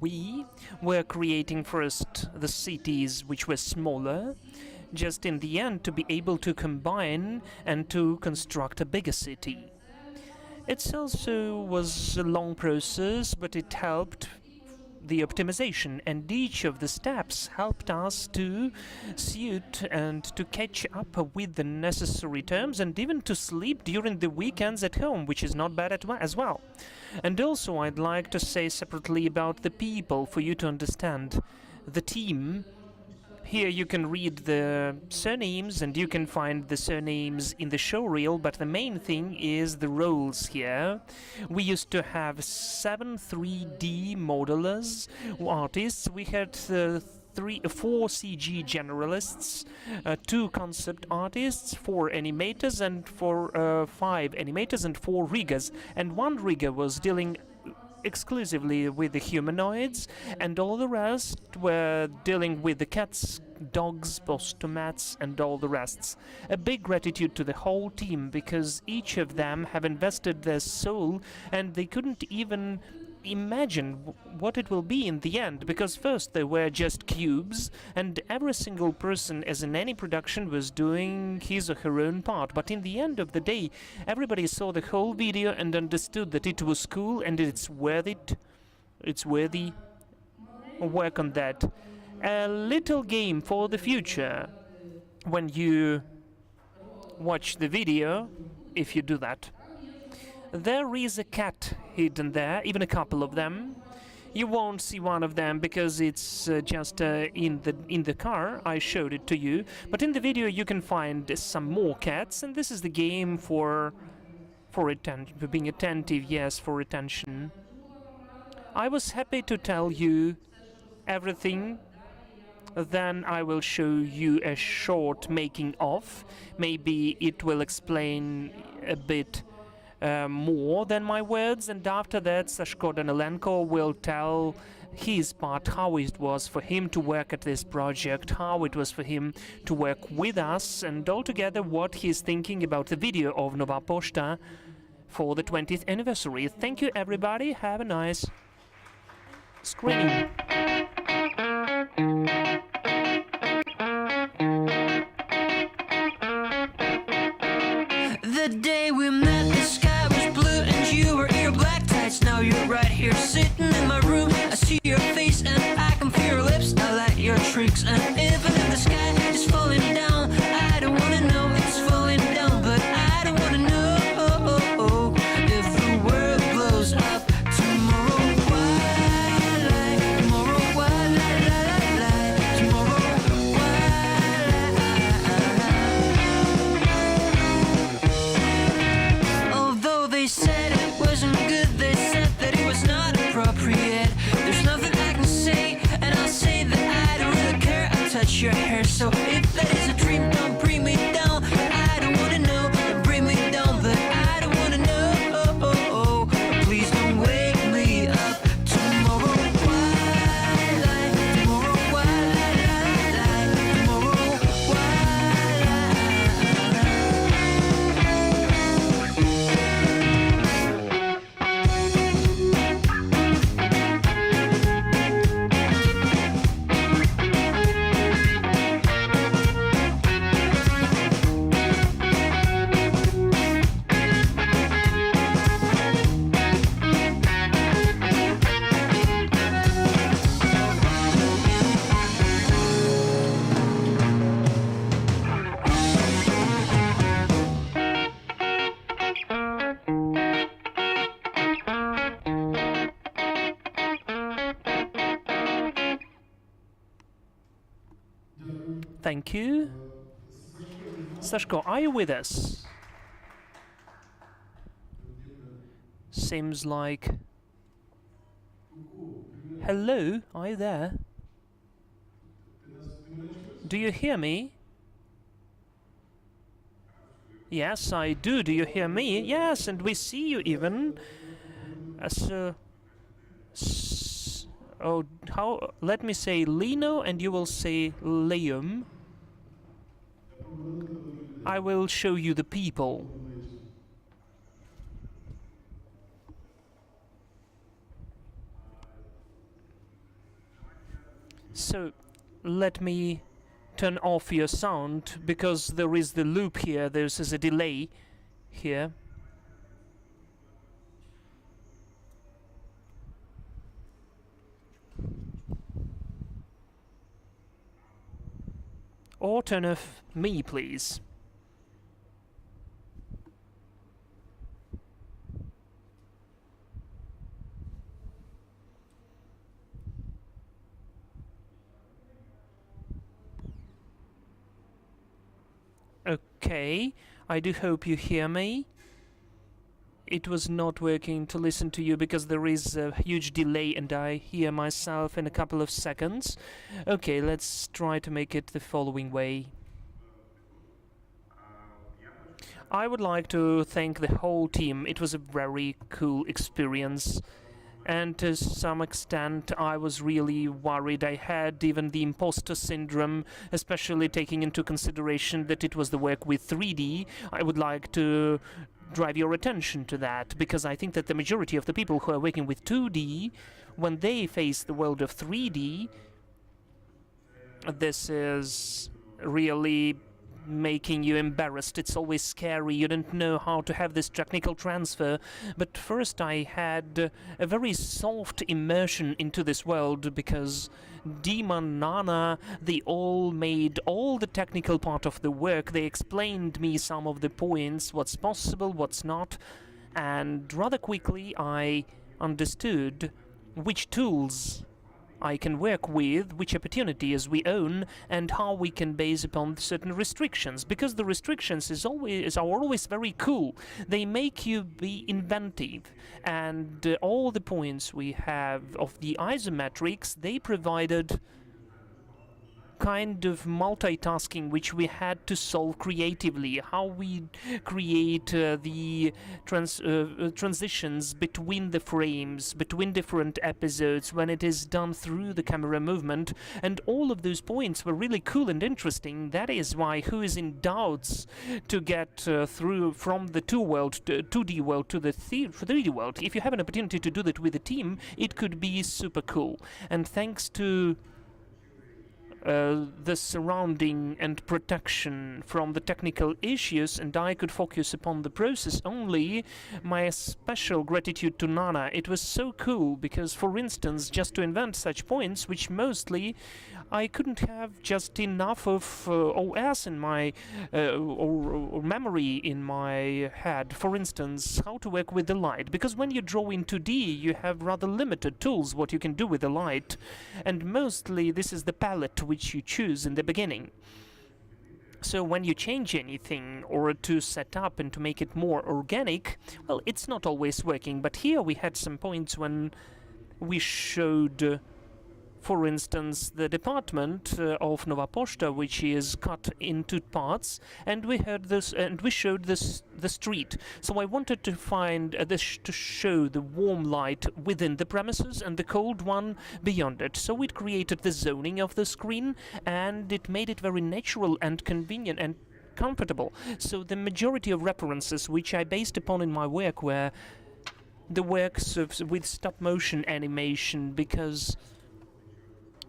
we were creating first the cities which were smaller, just in the end to be able to combine and to construct a bigger city. It also was a long process, but it helped the optimization, and each of the steps helped us to suit and to catch up with the necessary terms, and even to sleep during the weekends at home, which is not bad as well. And also I'd like to say separately about the people for you to understand the team. Here you can read the surnames, and you can find the surnames in the showreel, but the main thing is the roles here. We used to have 7 3D modelers, artists. We had 4 CG generalists, 2 concept artists, 4 animators, and 5 animators and 4 riggers. And 1 rigger was dealing exclusively with the humanoids, and all the rest were dealing with the cats, dogs, postomats, and all the rests. A big gratitude to the whole team, because each of them have invested their soul, and they couldn't even imagine what it will be in the end, because first they were just cubes, and every single person, as in any production, was doing his or her own part. But in the end of the day, everybody saw the whole video and understood that it was cool and it's worthy work on that. A little game for the future. When you watch the video, if you do that, there is a cat hidden there, even a couple of them. You won't see one of them because it's just in the car. I showed it to you, but in the video you can find some more cats, and this is the game for being attentive. Yes, for attention. I was happy to tell you everything. Then I will show you a short making of. Maybe it will explain a bit more than my words, and after that Sashko Danilenko will tell his part, how it was for him to work at this project, how it was for him to work with us, and altogether what he's thinking about the video of Nova Poshta for the 20th anniversary. Thank you everybody, have a nice screening. The day we met, the sky was blue and you were in your black tights. Now you're right here sitting in my room. I see your face and I can feel your lips. I like your tricks, and even if the sky is falling down, I don't wanna know it's falling down, but I don't wanna know if the world blows up tomorrow. Why, tomorrow, why, tomorrow, although they said it wasn't good, they said that it was not appropriate. There's nothing I can say, and I'll say that I don't really care. I touch your hair, so if that is a dream, don't bring me down. I don't wanna know, bring me down, but I don't wanna know. Please don't wake me up tomorrow. Why, tomorrow, why, tomorrow, Thank you. Sashko, are you with us? Seems like... Hello, are you there? Do you hear me? Yes, I do. Do you hear me? Yes, and we see you even. Let me say Lino, and you will say Liam. I will show you the people. So, let me turn off your sound, because there is the loop here, there's a delay here. Or turn off me, please. Okay, I do hope you hear me. It was not working to listen to you because there is a huge delay and I hear myself in a couple of seconds. Okay, let's try to make it the following way. I would like to thank the whole team. It was a very cool experience. And to some extent I was really worried. I had even the imposter syndrome, especially taking into consideration that it was the work with 3D. I would like to drive your attention to that, because I think that the majority of the people who are working with 2D, when they face the world of 3D, this is really making you embarrassed. It's always scary. You don't know how to have this technical transfer. But first I had a very soft immersion into this world, because Dima, Nana, they all made all the technical part of the work. They explained me some of the points, what's possible, what's not, and rather quickly I understood which tools I can work with, which opportunities we own, and how we can base upon certain restrictions, because the restrictions are always very cool. They make you be inventive, and all the points we have of the isometrics, they provided kind of multitasking which we had to solve creatively, how we create the transitions between the frames, between different episodes, when it is done through the camera movement, and all of those points were really cool and interesting. That is why who is in doubts to get through from the 2D world to the 3D world, if you have an opportunity to do that with a team, it could be super cool. And thanks to the surrounding and protection from the technical issues, and I could focus upon the process only, my special gratitude to Nana. It was so cool, because for instance, just to invent such points which mostly I couldn't have just enough of OS in my or memory in my head. For instance, how to work with the light, because when you draw in 2D you have rather limited tools what you can do with the light, and mostly this is the palette which you choose in the beginning. So when you change anything or to set up and to make it more organic, well, it's not always working. But here we had some points when we showed, for instance, the department of Nova Poshta, which is cut into parts, and we heard this, and we showed this the street. So I wanted to find to show the warm light within the premises and the cold one beyond it. So it created the zoning of the screen, and it made it very natural and convenient and comfortable. So the majority of references which I based upon in my work were the works with stop-motion animation, because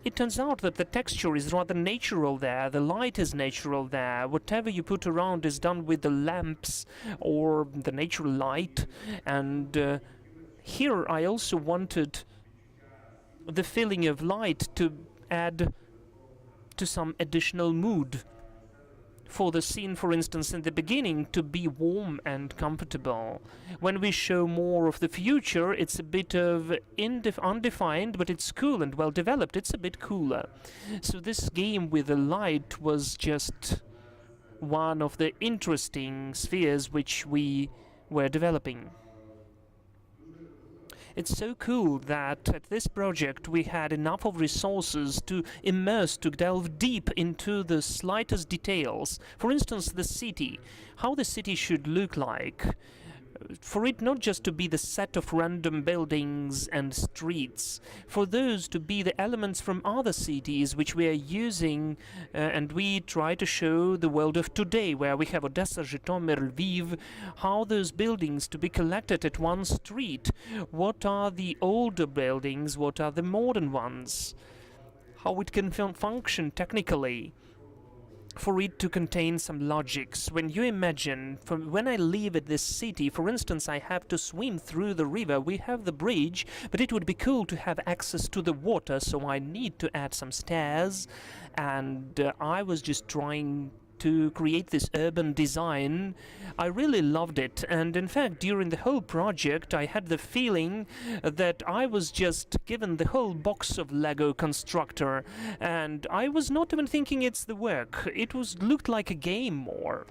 it turns out that the texture is rather natural there, the light is natural there, whatever you put around is done with the lamps or the natural light. And here I also wanted the feeling of light to add to some additional mood. for the scene, for instance, in the beginning to be warm and comfortable. When we show more of the future, it's a bit of undefined, but it's cool and well developed. It's a bit cooler. So this game with the light was just one of the interesting spheres which we were developing. It's so cool that at this project we had enough of resources to immerse, to delve deep into the slightest details. For instance, the city, how the city should look like. For it not just to be the set of random buildings and streets, for those to be the elements from other cities which we are using, and we try to show the world of today, where we have Odessa, Zhytomyr, Lviv, how those buildings to be collected at one street. What are the older buildings, what are the modern ones, how it can function technically. For it to contain some logics. When you imagine, when I live at this city, for instance, I have to swim through the river, we have the bridge, but it would be cool to have access to the water, so I need to add some stairs, and I was just trying to create this urban design. I really loved it, and in fact during the whole project I had the feeling that I was just given the whole box of Lego constructor, and I was not even thinking it's the work. It looked like a game more.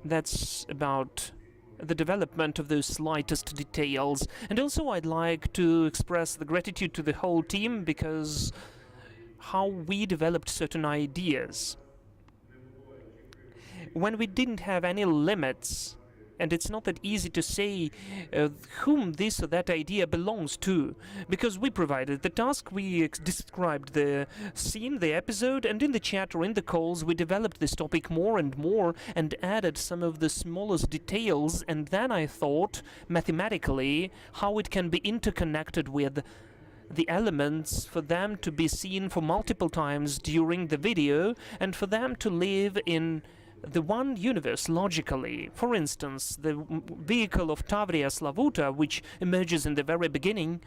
That's about the development of those slightest details. And also I'd like to express the gratitude to the whole team, because how we developed certain ideas. When we didn't have any limits, and it's not that easy to say whom this or that idea belongs to, because we provided the task, we described the scene, the episode, and in the chat or in the calls we developed this topic more and more and added some of the smallest details, and then I thought mathematically how it can be interconnected with the elements for them to be seen for multiple times during the video and for them to live in the one universe logically. For instance, the vehicle of Tavria Slavuta, which emerges in the very beginning,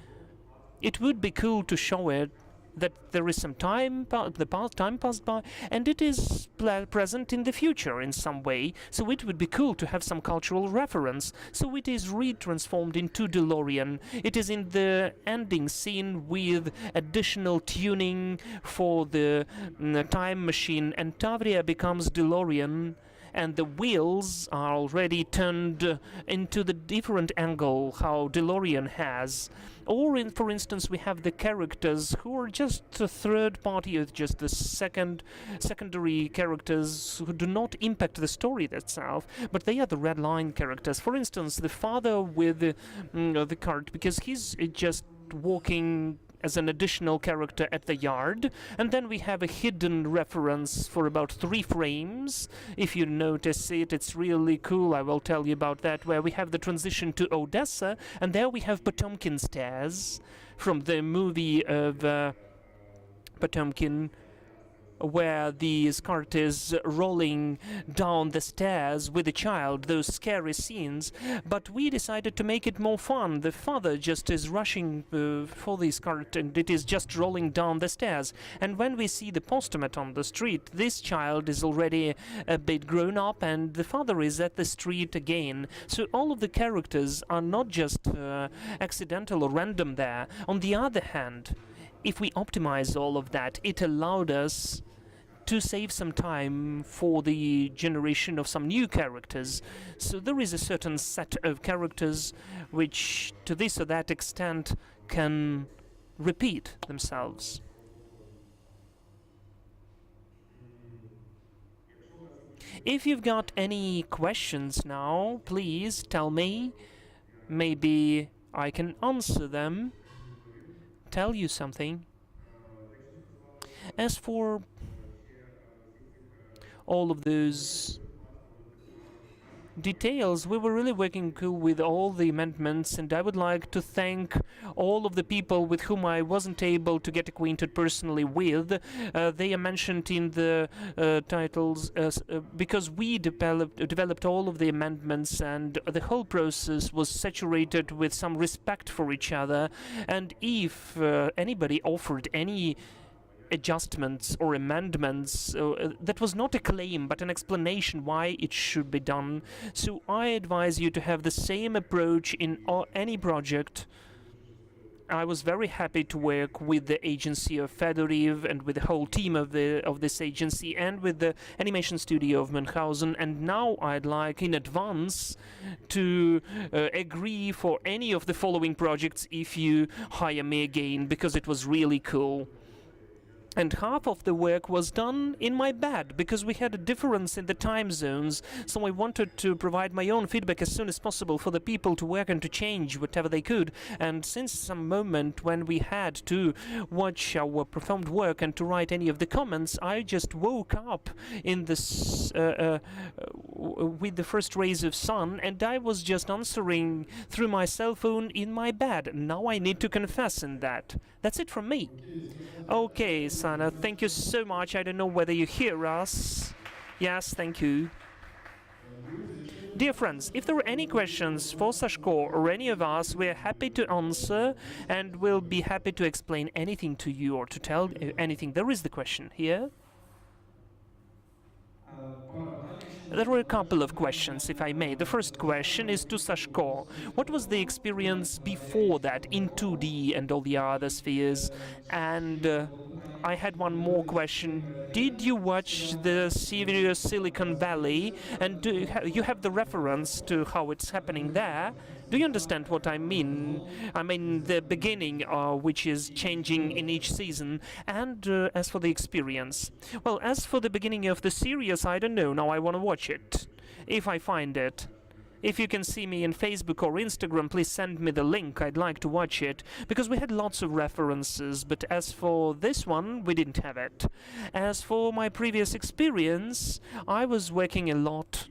it would be cool to show it that there is some time, time passed by, and it is present in the future in some way, so it would be cool to have some cultural reference. So it is retransformed into DeLorean. It is in the ending scene with additional tuning for the time machine, and Tavria becomes DeLorean, and the wheels are already turned into the different angle how DeLorean has. Or, for instance, we have the characters who are just a third party, or just the secondary characters who do not impact the story itself, but they are the red line characters. For instance, the father with the cart, because he's just walking as an additional character at the yard, and then we have a hidden reference for about 3 frames. If you notice it, it's really cool. I will tell you about that, where we have the transition to Odessa, and there we have Potemkin stairs from the movie of Potemkin, where the cart is rolling down the stairs with the child, those scary scenes, but we decided to make it more fun. The father just is rushing for this cart, and it is just rolling down the stairs. And when we see the postulate on the street, this child is already a bit grown up, and the father is at the street again. So all of the characters are not just accidental or random there. On the other hand, if we optimize all of that, it allowed us to save some time for the generation of some new characters. So there is a certain set of characters which, to this or that extent, can repeat themselves. If you've got any questions now, please tell me. Maybe I can answer them, tell you something. As for all of those details, we were really working cool with all the amendments, and I would like to thank all of the people with whom I wasn't able to get acquainted personally with. They are mentioned in the titles because we developed all of the amendments, and the whole process was saturated with some respect for each other. And if anybody offered any adjustments or amendments. That was not a claim, but an explanation why it should be done. So I advise you to have the same approach in any project. I was very happy to work with the agency of Fedoriv and with the whole team of this agency and with the animation studio of Moonhausen. And now I'd like in advance to agree for any of the following projects if you hire me again, because it was really cool. And half of the work was done in my bed, because we had a difference in the time zones, so I wanted to provide my own feedback as soon as possible for the people to work and to change whatever they could. And since some moment when we had to watch our performed work and to write any of the comments, I just woke up in this with the first rays of sun, and I was just answering through my cell phone in my bed. Now I need to confess in that. That's it from me. Okay, Sana, thank you so much. I don't know whether you hear us. Yes, thank you. Dear friends, if there are any questions for Sashko or any of us, we're happy to answer, and we'll be happy to explain anything to you or to tell anything. There is the question here. There were a couple of questions, if I may. The first question is to Sashko. What was the experience before that in 2D and all the other spheres? And I had one more question. Did you watch the series Silicon Valley? And do you have the reference to how it's happening there? Do you understand what I mean? I mean the beginning, which is changing in each season. And as for the experience, well, as for the beginning of the series, I don't know. Now I want to watch it, if I find it. If you can see me in Facebook or Instagram, please send me the link. I'd like to watch it, because we had lots of references, but as for this one, we didn't have it. As for my previous experience, I was working a lot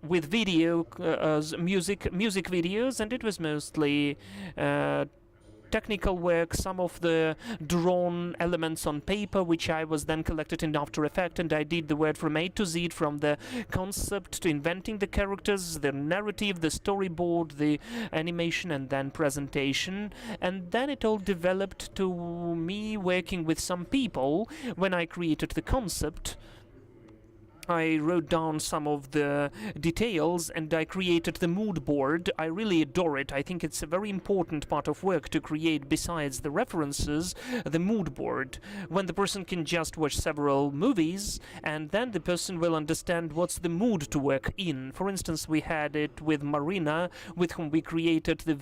with video, music videos, and it was mostly technical work, some of the drawn elements on paper, which I was then collected in After Effects, and I did the work from A to Z, from the concept to inventing the characters, the narrative, the storyboard, the animation, and then presentation. And then it all developed to me working with some people. When I created the concept, I wrote down some of the details and I created the mood board. I really adore it. I think it's a very important part of work to create, besides the references, the mood board. When the person can just watch several movies and then the person will understand what's the mood to work in. For instance, we had it with Marina, with whom we created the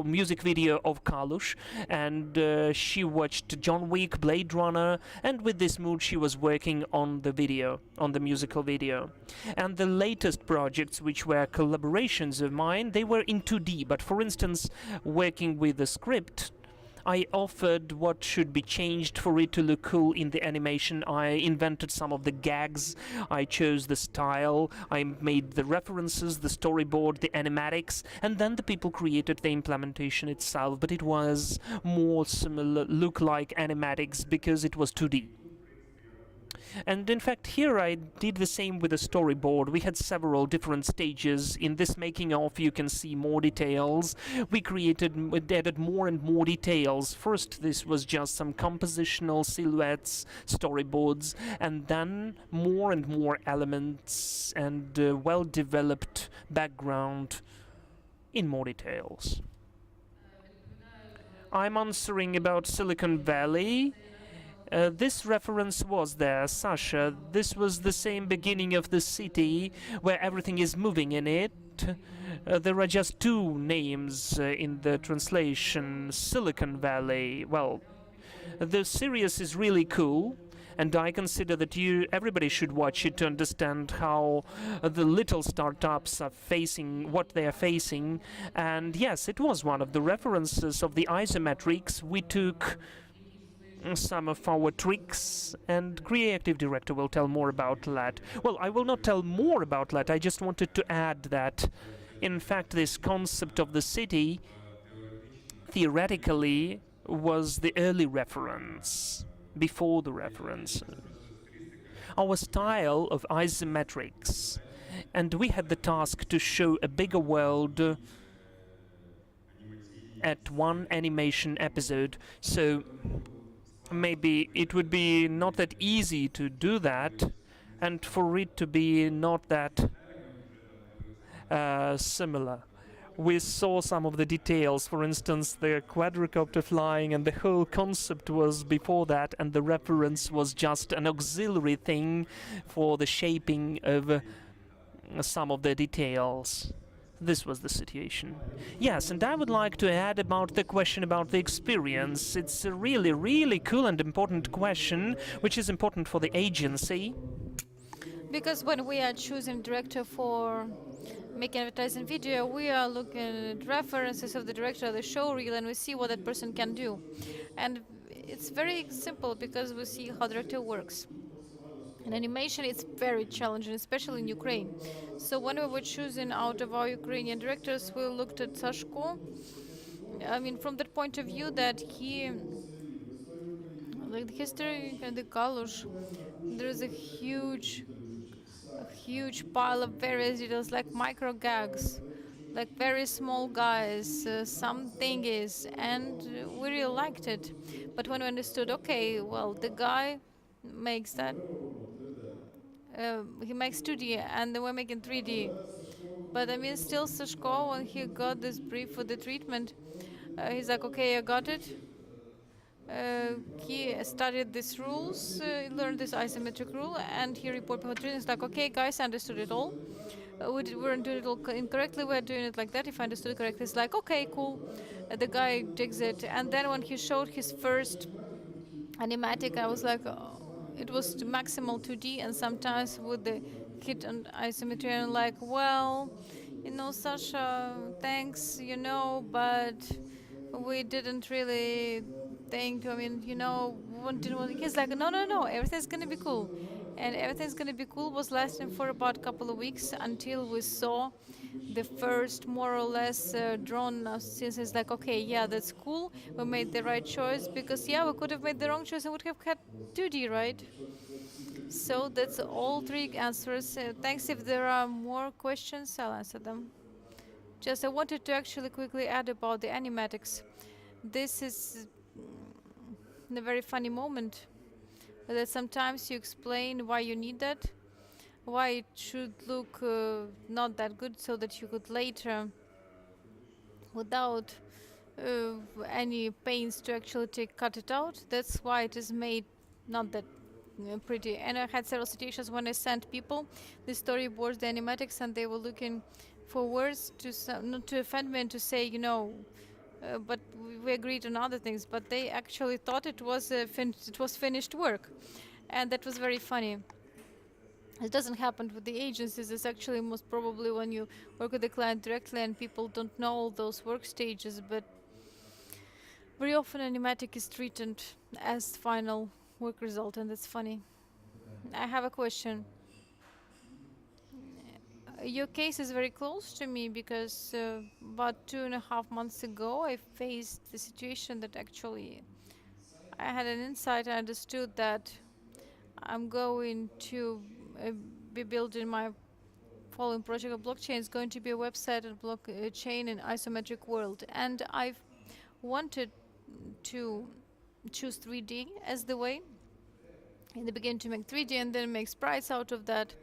music video of Kalush, and she watched John Wick, Blade Runner, and with this mood she was working on the video, on the musical video. And the latest projects, which were collaborations of mine, they were in 2D, but for instance, working with the script, I offered what should be changed for it to look cool in the animation. I invented some of the gags, I chose the style, I made the references, the storyboard, the animatics, and then the people created the implementation itself, but it was more similar, look like animatics, because it was 2D. And in fact, here I did the same with the storyboard. We had several different stages. In this making of, you can see more details. We added more and more details. First, this was just some compositional silhouettes, storyboards, and then more and more elements and well-developed background in more details. I'm answering about Silicon Valley. This reference was there, Sasha. This was the same beginning of the city where everything is moving in it. There are just two names in the translation. Silicon Valley. Well, the series is really cool, and I consider that everybody should watch it to understand how the little startups are facing what they are facing. And yes, it was one of the references of the isometrics. We took some of our tricks, and creative director will tell more about that. Well, I will not tell more about that. I just wanted to add that, in fact, this concept of the city theoretically was the early reference, before the reference. Our style of isometrics, and we had the task to show a bigger world at one animation episode. So maybe it would be not that easy to do that, and for it to be not that similar. We saw some of the details, for instance, the quadricopter flying, and the whole concept was before that, and the reference was just an auxiliary thing for the shaping of some of the details. This was the situation. Yes, and I would like to add about the question about the experience. It's a really, really cool and important question, which is important for the agency. Because when we are choosing director for making advertising video, we are looking at references of the director of the show reel, and we see what that person can do. And it's very simple because we see how director works. In animation, it's very challenging, especially in Ukraine. So when we were choosing out of our Ukrainian directors, we looked at Sashko. I mean, from that point of view, that he, like the history and the Kalush, there is a huge pile of various details, like micro gags, like very small guys, some thingies, and we really liked it. But when we understood, okay, well, the guy makes that. He makes 2D, and then we're making 3D. But I mean, still, Sashko, when he got this brief for the treatment, he's like, okay, I got it. He studied these rules, learned this isometric rule, and he reported before treatment. He's like, okay, guys, I understood it all. We weren't doing it all incorrectly, we're doing it like that. If I understood it correctly, it's like, okay, cool. The guy digs it. And then when he showed his first animatic, I was like, oh, it was maximal 2D, and sometimes with the hit on isometry, and like, well, you know, Sasha, thanks, you know, but we didn't really think, I mean, you know, he's like, no, everything's gonna be cool. And everything's gonna be cool was lasting for about a couple of weeks until we saw the first more or less drawn since it's like, okay, yeah, that's cool, we made the right choice, because yeah, we could have made the wrong choice and would have had 2D, right? So that's all three answers. Thanks. If there are more questions, I'll answer them. Just I wanted to actually quickly add about the animatics. This is a very funny moment that sometimes you explain why you need that, why it should look not that good, so that you could later, without any pains to actually cut it out. That's why it is made not that pretty. And I had several situations when I sent people the storyboards, the animatics, and they were looking for words to not to offend me and to say, you know, but we agreed on other things. But they actually thought it was finished work, and that was very funny. It doesn't happen with the agencies. It's actually most probably when you work with the client directly and people don't know all those work stages. But very often animatic is treated as final work result, and that's funny. I have a question. Your case is very close to me because about 2.5 months ago I faced the situation that actually I had an insight. I understood that I'm going to be building my following project of blockchain. It's going to be a website and blockchain in isometric world, and I've wanted to choose 3D as the way in the beginning to make 3D and then make sprites out of that.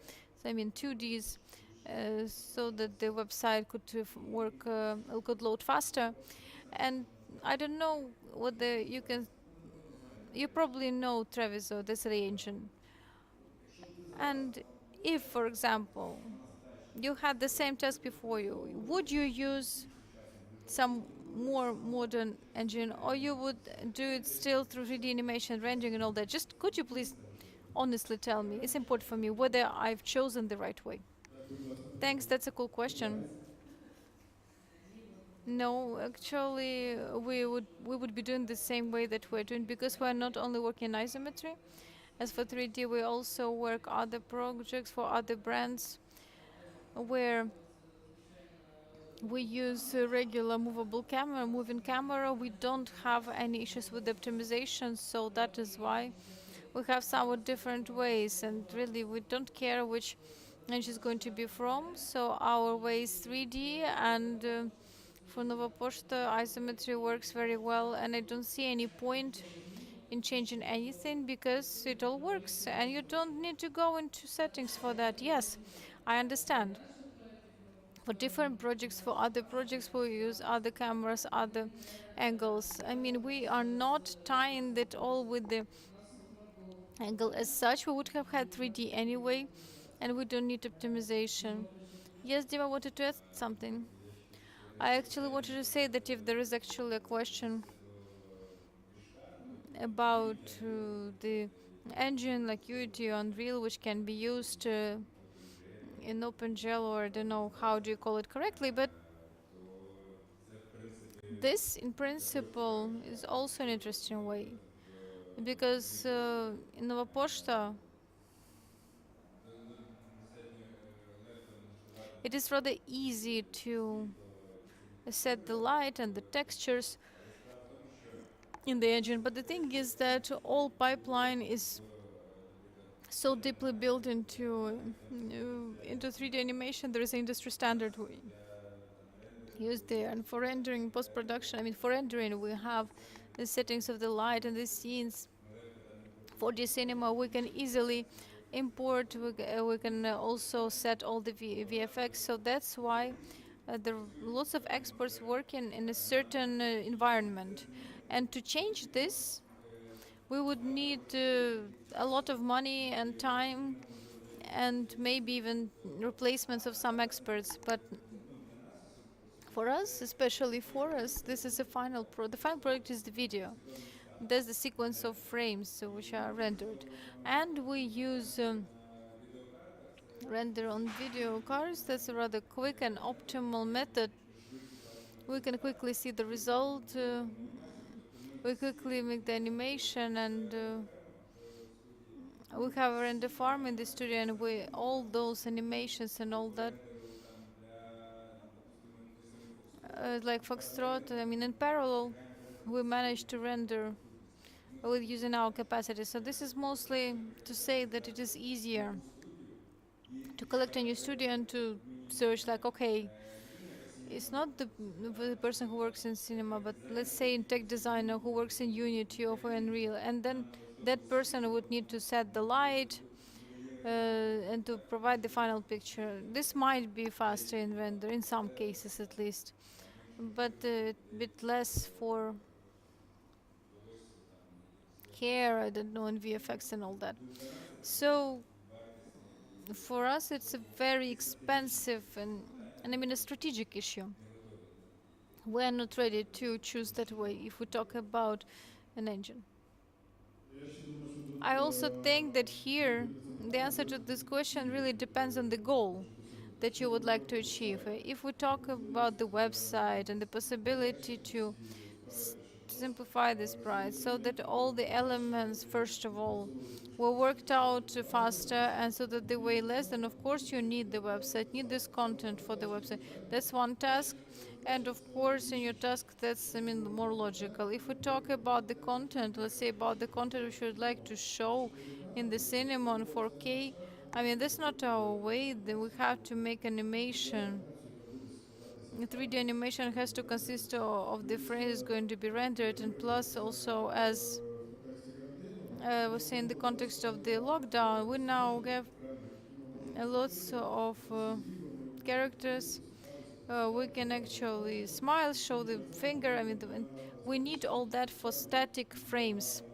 So I mean 2Ds, so that the website could work, could load faster. And I don't know whether you probably know Treviso, the the engine. And if, for example, you had the same task before you, would you use some more modern engine, or you would do it still through 3D animation, rendering and all that? Just could you please honestly tell me? It's important for me whether I've chosen the right way. Thanks, that's a cool question. No, actually, we would be doing the same way that we're doing, because we're not only working in isometry. As for 3D, we also work other projects for other brands where we use a regular moving camera. We don't have any issues with optimization, so that is why we have somewhat different ways, and really we don't care which engine is going to be from. So our way is 3D, and for Nova Poshta, isometry works very well, and I don't see any point in changing anything because it all works and you don't need to go into settings for that. Yes, I understand. For different projects, for other projects, we use other cameras, other angles. I mean, we are not tying that all with the angle as such. We would have had 3D anyway, and we don't need optimization. Yes, Dima wanted to add something. I actually wanted to say that if there is actually a question about the engine like Unity or Unreal, which can be used in OpenGL, or I don't know how do you call it correctly, but this in principle is also an interesting way, because in Nova Poshta it is rather easy to set the light and the textures in the engine, but the thing is that all pipeline is so deeply built into 3D animation. There is an industry standard we use there, and for rendering post-production, I mean for rendering we have the settings of the light and the scenes. For the cinema we can easily import, we can also set all the VFX, so that's why there are lots of experts working in a certain environment, and to change this we would need a lot of money and time and maybe even replacements of some experts. But for us, especially for us, this is the final product is the video. There's the sequence of frames which are rendered, and we use render on video cards. That's a rather quick and optimal method. We can quickly see the result. We quickly make the animation, and we have a render farm in the studio, and we all those animations and all that, like Foxtrot. I mean, in parallel, we managed to render with using our capacity. So this is mostly to say that it is easier to collect in your studio and to search, like, okay, it's not the person who works in cinema, but let's say in tech designer who works in Unity or for Unreal, and then that person would need to set the light and to provide the final picture. This might be faster in render, in some cases at least, but a bit less for care, I don't know, in VFX and all that. So for us it's a very expensive and I mean a strategic issue. We're not ready to choose that way if we talk about an engine. I also think that here the answer to this question really depends on the goal that you would like to achieve. If we talk about the website and the possibility to simplify this price so that all the elements, first of all, were worked out faster and so that they weigh less, then of course you need the website, need this content for the website. That's one task. And of course in your task that's, I mean, more logical. If we talk about the content, let's say about the content we should like to show in the cinema on 4K, I mean, that's not our way. Then we have to make animation. 3D animation has to consist of the frames going to be rendered, and plus also, as I was saying, in the context of the lockdown, we now have lots of characters. We can actually smile, show the finger. I mean, we need all that for static frames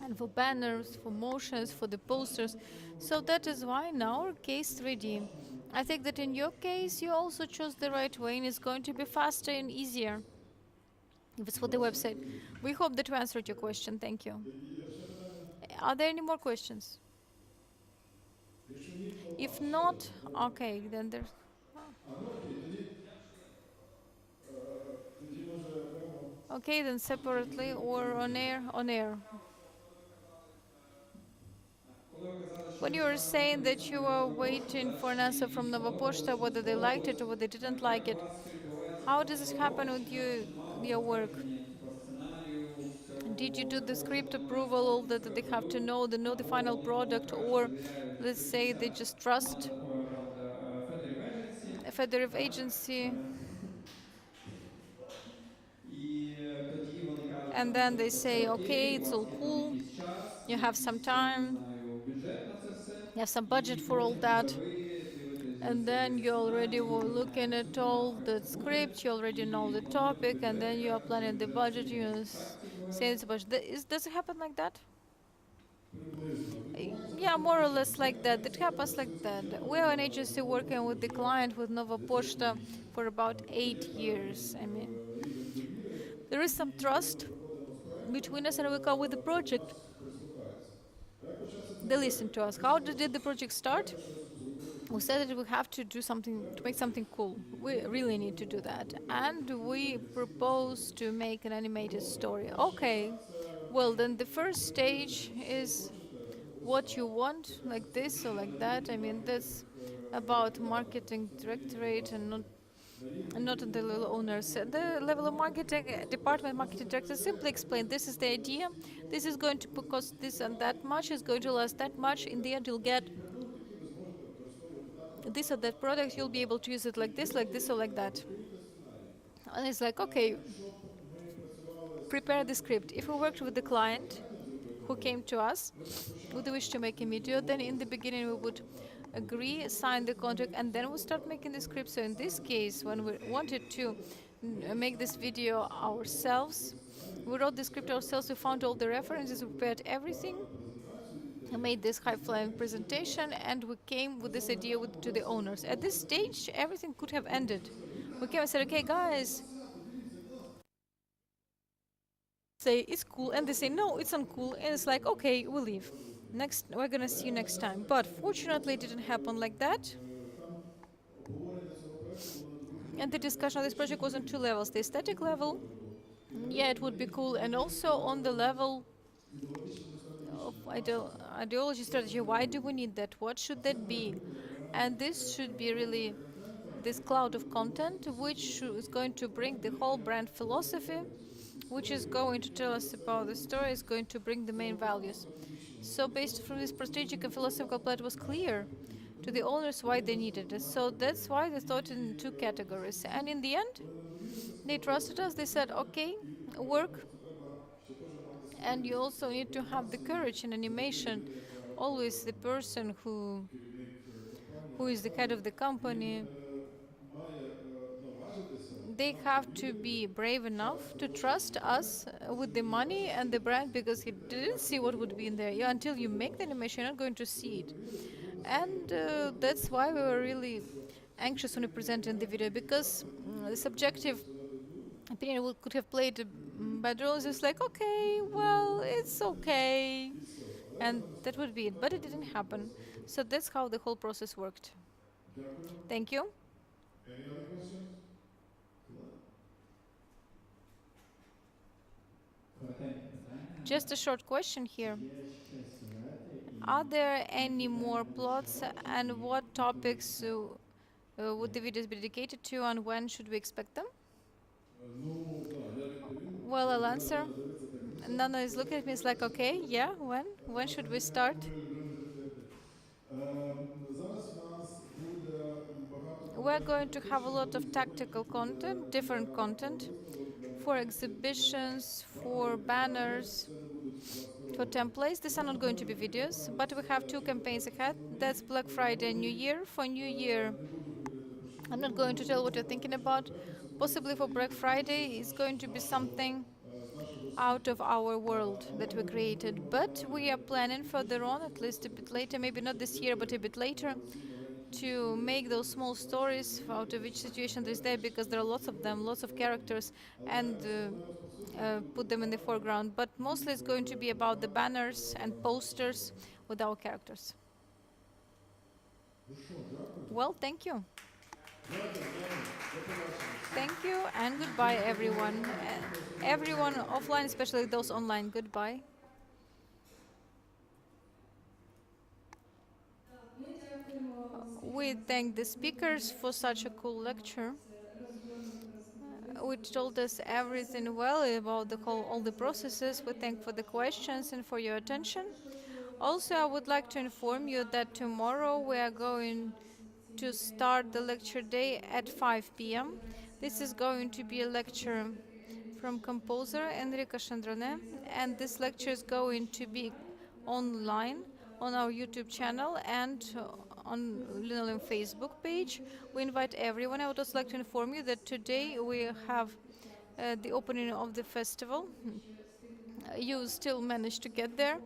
and for banners, for motions, for the posters. So that is why in our case 3D. I think that in your case you also chose the right way, and it's going to be faster and easier if it's for the website. We hope that we answered your question. Thank you. Are there any more questions? If not, okay, then there's... Okay, then separately or on air? On air. When you were saying that you were waiting for an answer from Nova Poshta, whether they liked it or whether they didn't like it, how does this happen with your work? Did you do the script approval, all that they have to know, they know the final product, or let's say they just trust a Fedoriv agency? and then they say, okay, it's all cool, you have some time, you have some budget for all that, and then you already were looking at all the script, you already know the topic, and then you are planning the budget, you say it's a budget. Does it happen like that? Yeah, more or less like that. It happens like that. We are an agency working with the client, with Nova Poshta, for about 8 years. I mean, there is some trust between us, and we come with the project. They listen to us. How did the project start? We said that we have to do something, to make something cool. We really need to do that. And we propose to make an animated story. Okay, well, then the first stage is what you want, like this or like that. I mean, that's about marketing directorate and not at the level owners. At the level of marketing department, marketing director simply explain, this is the idea, this is going to cost this and that much, is going to last that much, in the end you'll get this or that product, you'll be able to use it like this, or like that. And it's like, okay, prepare the script. If we worked with the client who came to us with the wish to make a video, then in the beginning we would agree, sign the contract, and then we start making the script. So in this case, when we wanted to make this video ourselves, we wrote the script ourselves, we found all the references, we prepared everything, we made this high-flying presentation, and we came with this idea to the owners. At this stage, everything could have ended. We came and said, okay, guys, say it's cool, and they say no, it's uncool, and it's like, okay, we'll leave. Next, we're gonna see you next time. But fortunately, it didn't happen like that. And the discussion of this project was on two levels: the aesthetic level, yeah, it would be cool, and also on the level of ideology, strategy. Why do we need that? What should that be? And this should be really this cloud of content, which is going to bring the whole brand philosophy, which is going to tell us about the story, is going to bring the main values. So based from this strategic and philosophical plan, it was clear to the owners why they needed it. So that's why they thought in two categories. And in the end, they trusted us. They said, okay, work. And you also need to have the courage in animation. Always the person who is the head of the company, they have to be brave enough to trust us with the money and the brand, because he didn't see what would be in there. Yeah, until you make the animation, you're not going to see it. And that's why we were really anxious when we presented the video, because the subjective opinion could have played a bad role. It's like, okay, well, it's okay. And that would be it. But it didn't happen. So that's how the whole process worked. Thank you. Any other questions? Just a short question here. Are there any more plots, and what topics would the videos be dedicated to, and when should we expect them? Well, I'll answer. Nana is looking at me, it's like, okay, yeah, when? When should we start? We're going to have a lot of tactical content, different content, for exhibitions, for banners, for templates. These are not going to be videos, but we have two campaigns ahead. That's Black Friday and New Year. For New Year, I'm not going to tell what you're thinking about. Possibly for Black Friday, it's going to be something out of our world that we created. But we are planning further on, at least a bit later, maybe not this year, but a bit later, to make those small stories out of each situation that is there, because there are lots of them, lots of characters, and put them in the foreground. But mostly it's going to be about the banners and posters with our characters. Well, thank you. Thank you, and goodbye, everyone. Everyone offline, especially those online, goodbye. We thank the speakers for such a cool lecture, which told us everything well about all the processes. We thank for the questions and for your attention. Also, I would like to inform you that tomorrow we are going to start the lecture day at 5 p.m. This is going to be a lecture from composer Enrico Chandrone, and this lecture is going to be online on our YouTube channel and on Linoleum Facebook page. We invite everyone. I would also like to inform you that today we have the opening of the festival. You still managed to get there.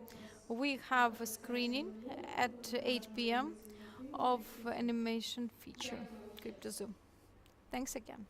We have a screening at 8 p.m. of animation feature, Crypto Zoo. Thanks again.